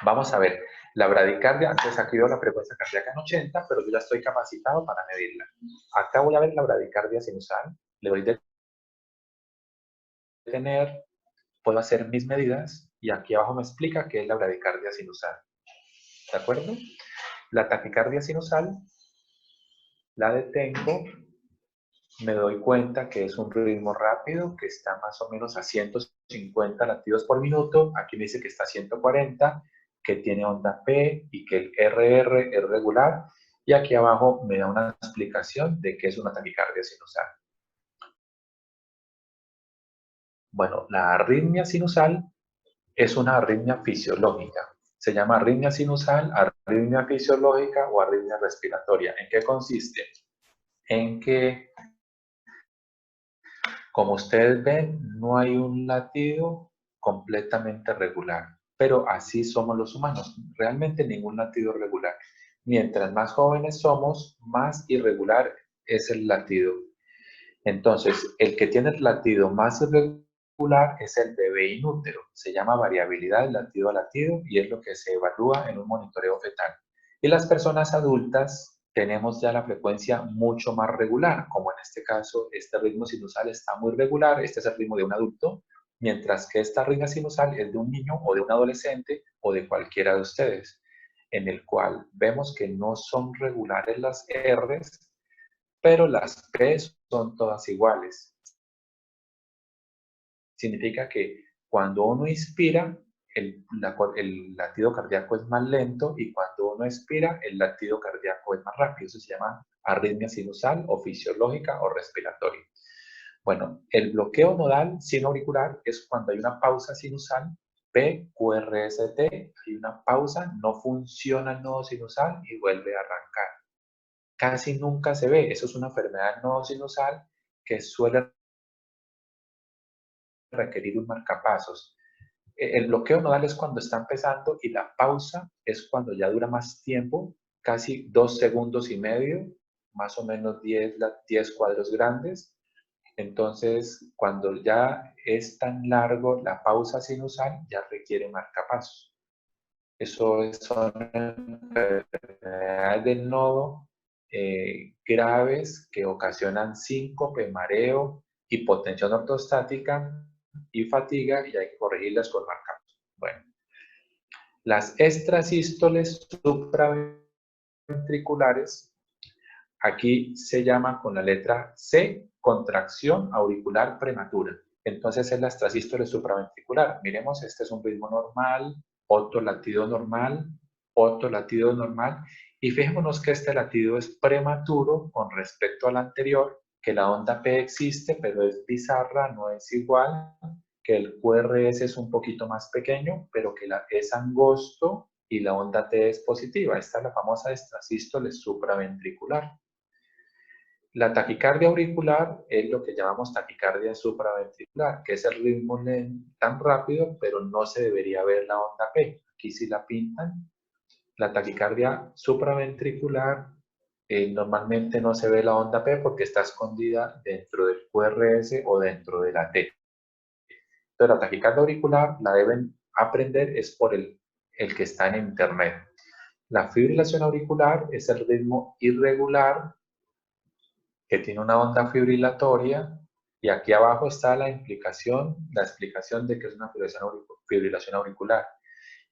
S3: Vamos a ver, la bradicardia, antes aquí veo la frecuencia cardíaca en 80, pero yo ya estoy capacitado para medirla. Acá voy a ver la bradicardia sinusal, le doy detener, puedo hacer mis medidas y aquí abajo me explica qué es la bradicardia sinusal. ¿De acuerdo? La taquicardia sinusal la detengo, me doy cuenta que es un ritmo rápido, que está más o menos a 150 latidos por minuto. Aquí me dice que está a 140, que tiene onda P y que el RR es regular. Y aquí abajo me da una explicación de qué es una taquicardia sinusal. Bueno, la arritmia sinusal es una arritmia fisiológica. Se llama arritmia sinusal, arritmia fisiológica o arritmia respiratoria. ¿En qué consiste? En que, como ustedes ven, no hay un latido completamente regular. Pero así somos los humanos. Realmente ningún latido regular. Mientras más jóvenes somos, más irregular es el latido. Entonces, el que tiene el latido más irregular es el bebé inútero. Se llama variabilidad de latido a latido y es lo que se evalúa en un monitoreo fetal. Y las personas adultas tenemos ya la frecuencia mucho más regular, como en este caso este ritmo sinusal está muy regular, este es el ritmo de un adulto, mientras que esta arritmia sinusal es de un niño o de un adolescente o de cualquiera de ustedes, en el cual vemos que no son regulares las R's, pero las P son todas iguales. Significa que cuando uno inspira, el latido cardíaco es más lento y cuando uno expira, el latido cardíaco es más rápido. Eso se llama arritmia sinusal o fisiológica o respiratoria. Bueno, el bloqueo nodal sinoauricular es cuando hay una pausa sinusal, P, QRST, hay una pausa, no funciona el nodo sinusal y vuelve a arrancar. Casi nunca se ve, eso es una enfermedad del nodo sinusal que suele requerir un marcapasos. El bloqueo nodal es cuando está empezando y la pausa es cuando ya dura más tiempo, casi 2 segundos y medio, más o menos 10 cuadros grandes. Entonces, cuando ya es tan largo la pausa sinusal, ya requiere marcapasos. Eso son enfermedades del nodo graves que ocasionan síncope, mareo, hipotensión ortostática y fatiga, y hay que corregirlas con marcapasos. Bueno, las extrasístoles supraventriculares, aquí se llama con la letra C, contracción auricular prematura. Entonces es la extrasístole supraventricular. Miremos, este es un ritmo normal, otro latido normal, y fijémonos que este latido es prematuro con respecto al anterior, que la onda P existe, pero es bizarra, no es igual, que el QRS es un poquito más pequeño, pero que es angosto y la onda T es positiva. Esta es la famosa extrasístole supraventricular. La taquicardia auricular es lo que llamamos taquicardia supraventricular, que es el ritmo tan rápido, pero no se debería ver la onda P. Aquí sí la pintan. La taquicardia supraventricular normalmente no se ve la onda P porque está escondida dentro del QRS o dentro de la T. Pero la taquicardia auricular la deben aprender, es por el que está en internet. La fibrilación auricular es el ritmo irregular que tiene una onda fibrilatoria, y aquí abajo está la explicación de que es una fibrilación auricular.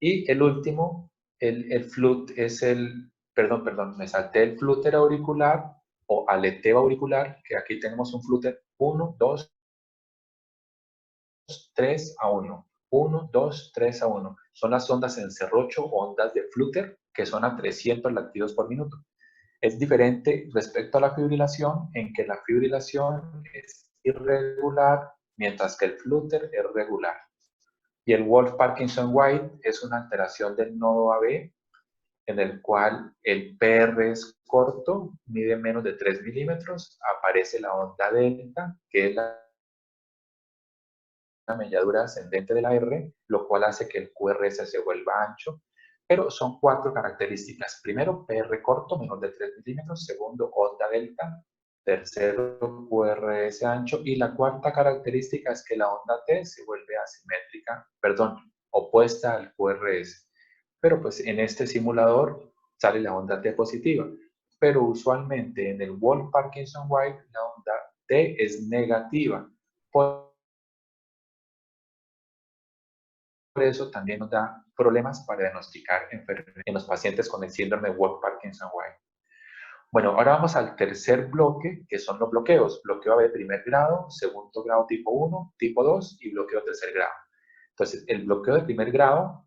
S3: Y el último, el flut es perdón, me salté el flúter auricular o aleteo auricular, que aquí tenemos un flúter 1, 2, 3 a 1. 1, 2, 3 a 1. Son las ondas en serrocho o ondas de flúter que son a 300 latidos por minuto. Es diferente respecto a la fibrilación, en que la fibrilación es irregular, mientras que el flúter es regular. Y el Wolff-Parkinson-White es una alteración del nodo AB, en el cual el PR es corto, mide menos de 3 milímetros, aparece la onda delta, que es la melladura ascendente de la R, lo cual hace que el QRS se vuelva ancho. Pero son 4 características. Primero, PR corto, menor de 3 milímetros. Segundo, onda delta. Tercero, QRS ancho. Y la cuarta característica es que la onda T se vuelve asimétrica, opuesta al QRS. Pero pues en este simulador sale la onda T positiva. Pero usualmente en el Wolff-Parkinson-White la onda T es negativa. Por eso también nos da problemas para diagnosticar enfermedades en los pacientes con el síndrome de Wolff-Parkinson-White. Bueno, ahora vamos al tercer bloque, que son los bloqueos. Bloqueo AB de primer grado, segundo grado tipo 1, tipo 2 y bloqueo de tercer grado. Entonces, el bloqueo de primer grado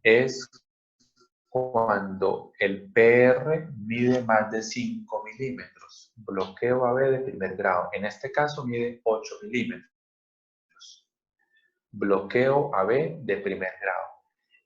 S3: es cuando el PR mide más de 5 milímetros. Bloqueo AB de primer grado. En este caso mide 8 milímetros. Bloqueo AB de primer grado.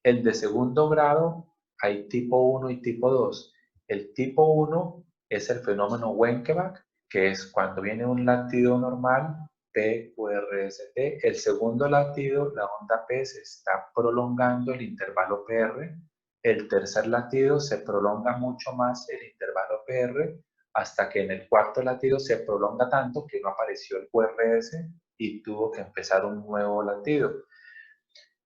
S3: El de segundo grado hay tipo 1 y tipo 2. El tipo 1 es el fenómeno Wenckebach, que es cuando viene un latido normal, P, QRST. El segundo latido, la onda P se está prolongando el intervalo PR. El tercer latido se prolonga mucho más el intervalo PR, hasta que en el cuarto latido se prolonga tanto que no apareció el QRS y tuvo que empezar un nuevo latido.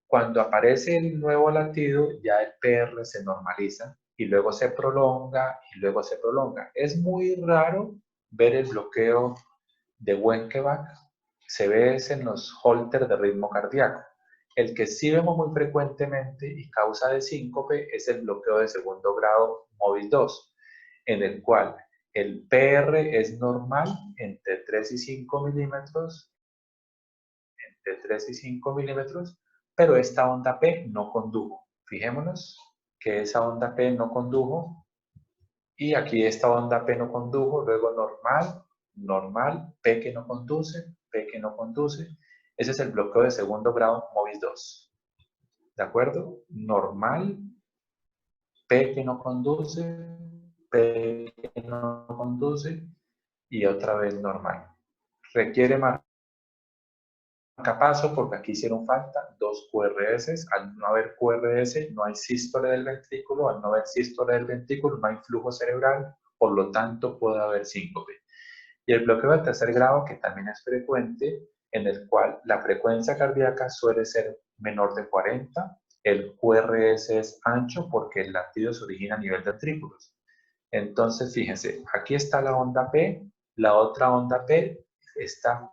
S3: Cuando aparece el nuevo latido, ya el PR se normaliza y luego se prolonga y luego se prolonga. Es muy raro ver el bloqueo de Wenckebach, se ve es en los holter de ritmo cardíaco. El que sí vemos muy frecuentemente y causa de síncope es el bloqueo de segundo grado MOVIS 2, en el cual el PR es normal entre 3 y 5 milímetros, pero esta onda P no condujo. Fijémonos que esa onda P no condujo y aquí esta onda P no condujo, luego normal, normal, P que no conduce, P que no conduce. Ese es el bloqueo de segundo grado MOVIS 2. ¿De acuerdo? Normal, P que no conduce, P que no conduce y otra vez normal. Requiere marcapaso porque aquí hicieron falta 2 QRS. Al no haber QRS no hay sístole del ventrículo, al no haber sístole del ventrículo no hay flujo cerebral, por lo tanto puede haber síncope. Y el bloqueo de tercer grado, que también es frecuente, en el cual la frecuencia cardíaca suele ser menor de 40, el QRS es ancho porque el latido se origina a nivel de ventrículos. Entonces, fíjense, aquí está la onda P, la otra onda P está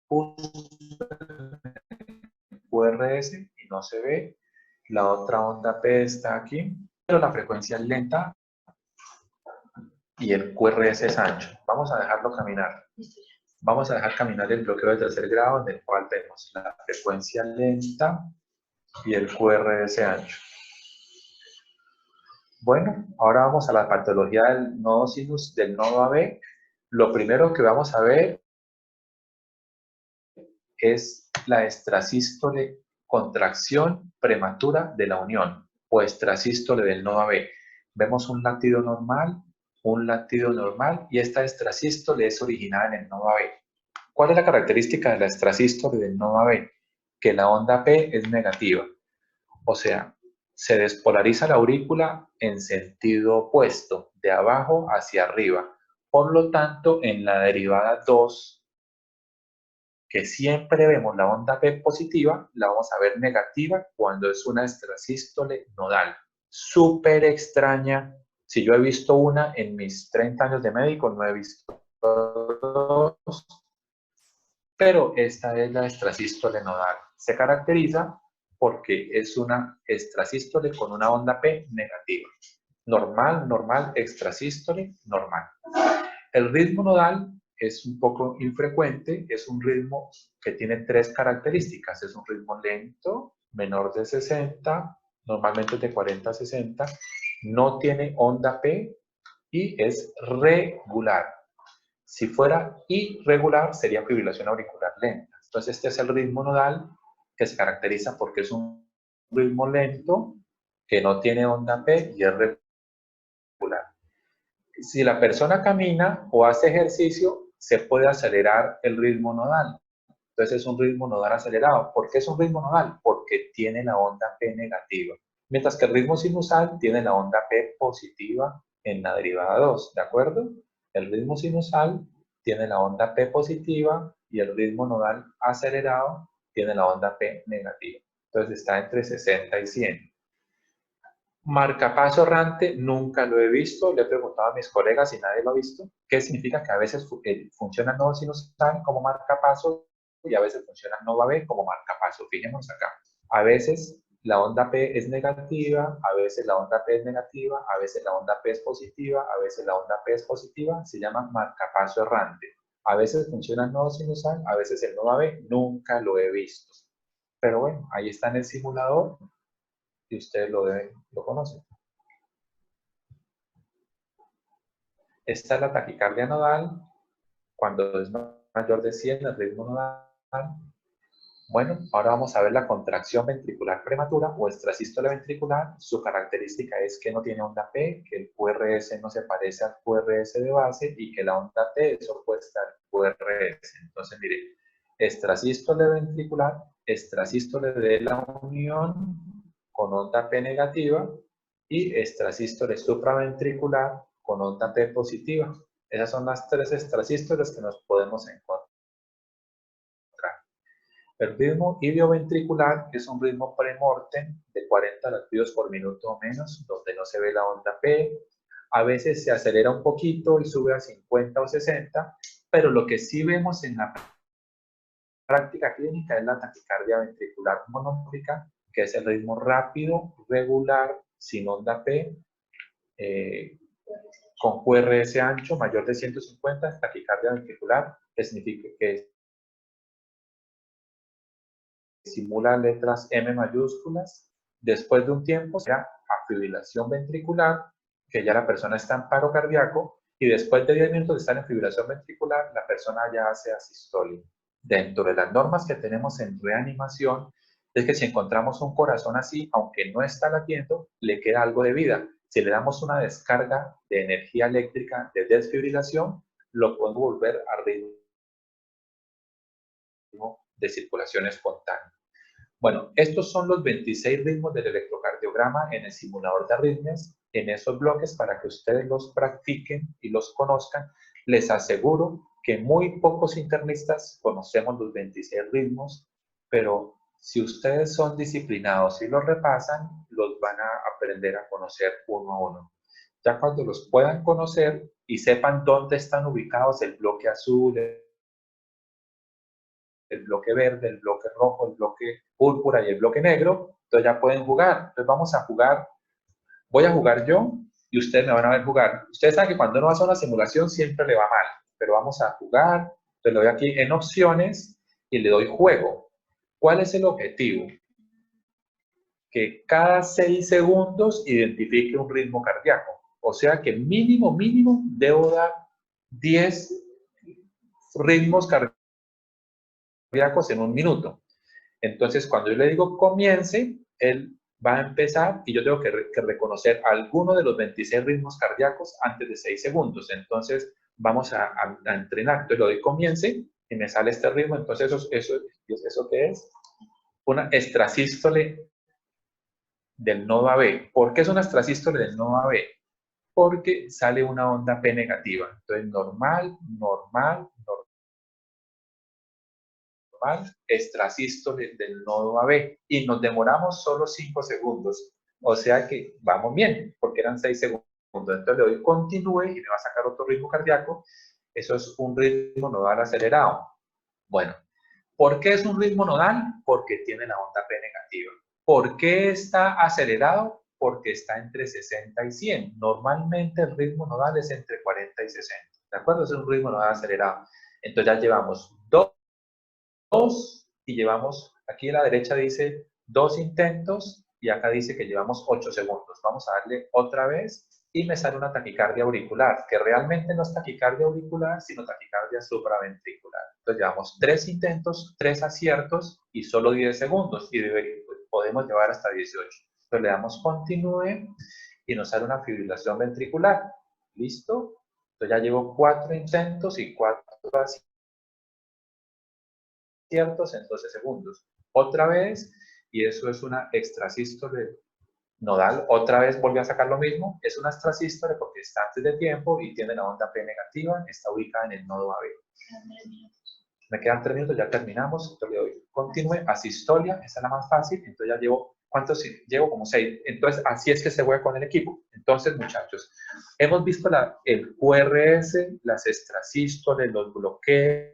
S3: justo en el QRS y no se ve, la otra onda P está aquí, pero la frecuencia es lenta y el QRS es ancho. Vamos a dejarlo caminar. Vamos a dejar caminar el bloqueo de tercer grado en el cual vemos la frecuencia lenta y el QRS ancho. Bueno, ahora vamos a la patología del nodo sinus del nodo AB. Lo primero que vamos a ver es la extrasístole contracción prematura de la unión o extrasístole del nodo AB. Vemos un latido normal y esta extrasístole es originada en el nodo AB. ¿Cuál es la característica de la extrasístole del nodo AB? Que la onda P es negativa. O sea, se despolariza la aurícula en sentido opuesto, de abajo hacia arriba. Por lo tanto, en la derivada 2, que siempre vemos la onda P positiva, la vamos a ver negativa cuando es una extrasístole nodal. Súper extraña. Si yo he visto una en mis 30 años de médico, no he visto dos. Pero esta es la extrasístole nodal. Se caracteriza porque es una extrasístole con una onda P negativa. Normal, normal, extrasístole, normal. El ritmo nodal es un poco infrecuente, es un ritmo que tiene 3 características. Es un ritmo lento, menor de 60, normalmente de 40 a 60, no tiene onda P y es regular. Si fuera irregular, sería fibrilación auricular lenta. Entonces, este es el ritmo nodal que se caracteriza porque es un ritmo lento, que no tiene onda P y es regular. Si la persona camina o hace ejercicio, se puede acelerar el ritmo nodal. Entonces, es un ritmo nodal acelerado. ¿Por qué es un ritmo nodal? Porque tiene la onda P negativa. Mientras que el ritmo sinusal tiene la onda P positiva en la derivada 2, ¿de acuerdo? El ritmo sinusal tiene la onda P positiva y el ritmo nodal acelerado tiene la onda P negativa. Entonces está entre 60 y 100. Marcapaso errante nunca lo he visto, le he preguntado a mis colegas y nadie lo ha visto. ¿Qué significa? Que a veces funciona el nodo sinusal como marcapaso y a veces funciona el nodo AB como marcapaso. Fijémonos acá. A veces la onda P es negativa, a veces la onda P es negativa, a veces la onda P es positiva, a veces la onda P es positiva, se llama marcapaso errante. A veces funciona el nodo sinusal, a veces el nodo AB, nunca lo he visto. Pero bueno, ahí está en el simulador y ustedes lo conocen. Esta es la taquicardia nodal, cuando es mayor de 100 el ritmo nodal. Bueno, ahora vamos a ver la contracción ventricular prematura o extrasístole ventricular. Su característica es que no tiene onda P, que el QRS no se parece al QRS de base y que la onda T es opuesta al QRS. Entonces, mire, extrasístole ventricular, extrasístole de la unión con onda P negativa y extrasístole supraventricular con onda P positiva. Esas son las 3 extrasístoles que nos podemos encontrar. El ritmo ilioventricular es un ritmo premortem de 40 latidos por minuto o menos, donde no se ve la onda P. A veces se acelera un poquito y sube a 50 o 60, pero lo que sí vemos en la práctica clínica es la taquicardia ventricular monótica, que es el ritmo rápido, regular, sin onda P, con QRS ancho mayor de 150, taquicardia ventricular, que significa que simula letras M mayúsculas. Después de un tiempo será fibrilación ventricular, que ya la persona está en paro cardíaco, y después de 10 minutos de estar en fibrilación ventricular, la persona ya hace asistolia. Dentro de las normas que tenemos en reanimación, es que si encontramos un corazón así, aunque no está latiendo, le queda algo de vida. Si le damos una descarga de energía eléctrica de desfibrilación, lo podemos volver a ritmo de circulación espontánea. Bueno, estos son los 26 ritmos del electrocardiograma en el simulador de arritmias, en esos bloques para que ustedes los practiquen y los conozcan. Les aseguro que muy pocos internistas conocemos los 26 ritmos, pero si ustedes son disciplinados y los repasan, los van a aprender a conocer uno a uno. Ya cuando los puedan conocer y sepan dónde están ubicados el bloque azul, el bloque verde, el bloque rojo, el bloque púrpura y el bloque negro, entonces ya pueden jugar. Entonces vamos a jugar, voy a jugar yo y ustedes me van a ver jugar. Ustedes saben que cuando uno hace una simulación siempre le va mal, pero vamos a jugar. Entonces le doy aquí en opciones y le doy juego. ¿Cuál es el objetivo? Que cada 6 segundos identifique un ritmo cardíaco. O sea que mínimo debo dar 10 ritmos cardíacos en un minuto. Entonces, cuando yo le digo comience, él va a empezar y yo tengo que reconocer alguno de los 26 ritmos cardíacos antes de 6 segundos. Entonces, vamos a entrenar. Entonces, lo doy comience y me sale este ritmo. Entonces, ¿eso qué es? Una extrasístole del nodo AB. ¿Por qué es una extrasístole del nodo AB? Porque sale una onda P negativa. Entonces, normal, extrasístole del nodo AB y nos demoramos solo 5 segundos. O sea que vamos bien, porque eran 6 segundos. Entonces le doy continúe y me va a sacar otro ritmo cardíaco. Eso es un ritmo nodal acelerado. Bueno, ¿por qué es un ritmo nodal? Porque tiene la onda P negativa. ¿Por qué está acelerado? Porque está entre 60 y 100. Normalmente el ritmo nodal es entre 40 y 60. ¿De acuerdo? Es un ritmo nodal acelerado. Entonces ya llevamos 2 y llevamos, aquí a la derecha dice 2 intentos y acá dice que llevamos 8 segundos. Vamos a darle otra vez y me sale una taquicardia auricular, que realmente no es taquicardia auricular, sino taquicardia supraventricular. Entonces llevamos 3 intentos, 3 aciertos y solo 10 segundos y podemos llevar hasta 18. Entonces le damos continúe y nos sale una fibrilación ventricular. ¿Listo? Entonces ya llevo 4 intentos y 4 aciertos en 12 segundos. Otra vez, y eso es una extrasístole nodal, otra vez volví a sacar lo mismo, es una extrasístole porque está antes de tiempo y tiene la onda P negativa, está ubicada en el nodo AB. Me quedan 3 minutos, ya terminamos, entonces le doy continúe, asistolia, esa es la más fácil, entonces ya llevo, ¿cuántos? Llevo como 6, entonces así es que se juega con el equipo. Entonces, muchachos, hemos visto el QRS, las extrasístoles, los bloqueos,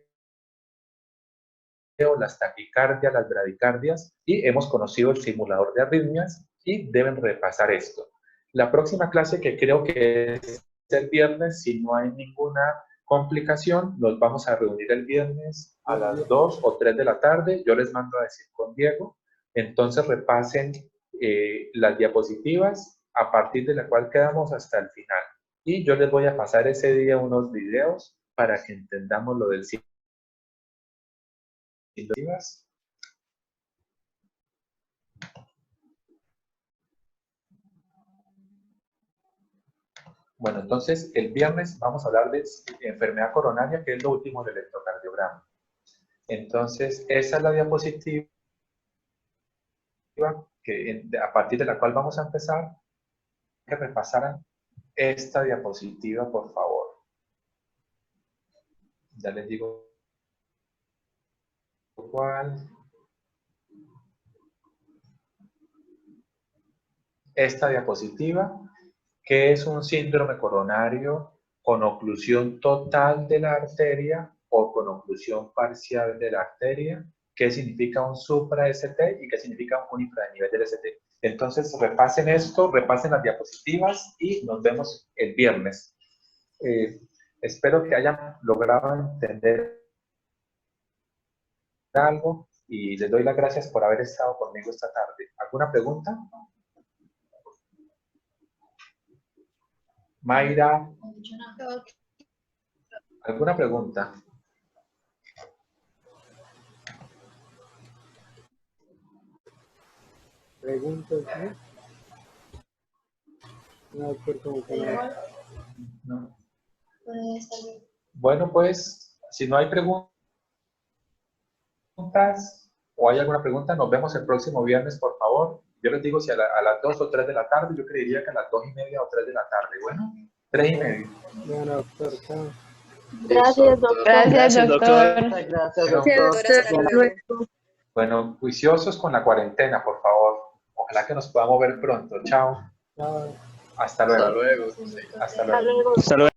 S3: las taquicardias, las bradicardias y hemos conocido el simulador de arritmias y deben repasar esto. La próxima clase, que creo que es el viernes, si no hay ninguna complicación, nos vamos a reunir el viernes a las 2 o 3 de la tarde. Yo les mando a decir con Diego. Entonces repasen las diapositivas a partir de la cual quedamos hasta el final. Y yo les voy a pasar ese día unos videos para que entendamos lo del simulador. Bueno, entonces el viernes vamos a hablar de enfermedad coronaria, que es lo último del electrocardiograma. Entonces, esa es la diapositiva a partir de la cual vamos a empezar. Que repasaran esta diapositiva, por favor. Ya les digo cuál. esta diapositiva, que es un síndrome coronario con oclusión total de la arteria o con oclusión parcial de la arteria, qué significa un supra-ST y qué significa un infranivel del ST. Entonces, repasen esto, repasen las diapositivas y nos vemos el viernes. Espero que hayan logrado entender algo y les doy las gracias por haber estado conmigo esta tarde. ¿Alguna pregunta? Mayra,
S6: No he dicho nada.
S3: ¿alguna pregunta?
S1: Preguntas, ¿no? No, por como que no.
S3: No.
S6: Bueno, hasta luego.
S3: Bueno, pues, si no hay preguntas o hay alguna pregunta, nos vemos el próximo viernes, por favor. Yo les digo si a las 2 o 3 de la tarde, yo creería que a las 2:30 o 3 de la tarde. Bueno, 3:30.
S1: Bueno, doctor, chao.
S2: Gracias, doctor. Gracias, doctor.
S1: Gracias,
S3: Bueno,
S1: doctor.
S4: Hasta luego.
S3: bueno, juiciosos con la cuarentena, por favor. Ojalá que nos podamos ver pronto. Chao.
S1: Chao.
S3: Hasta
S9: Hasta
S3: luego.
S9: luego. Sí.
S3: Hasta luego.
S8: Hasta luego.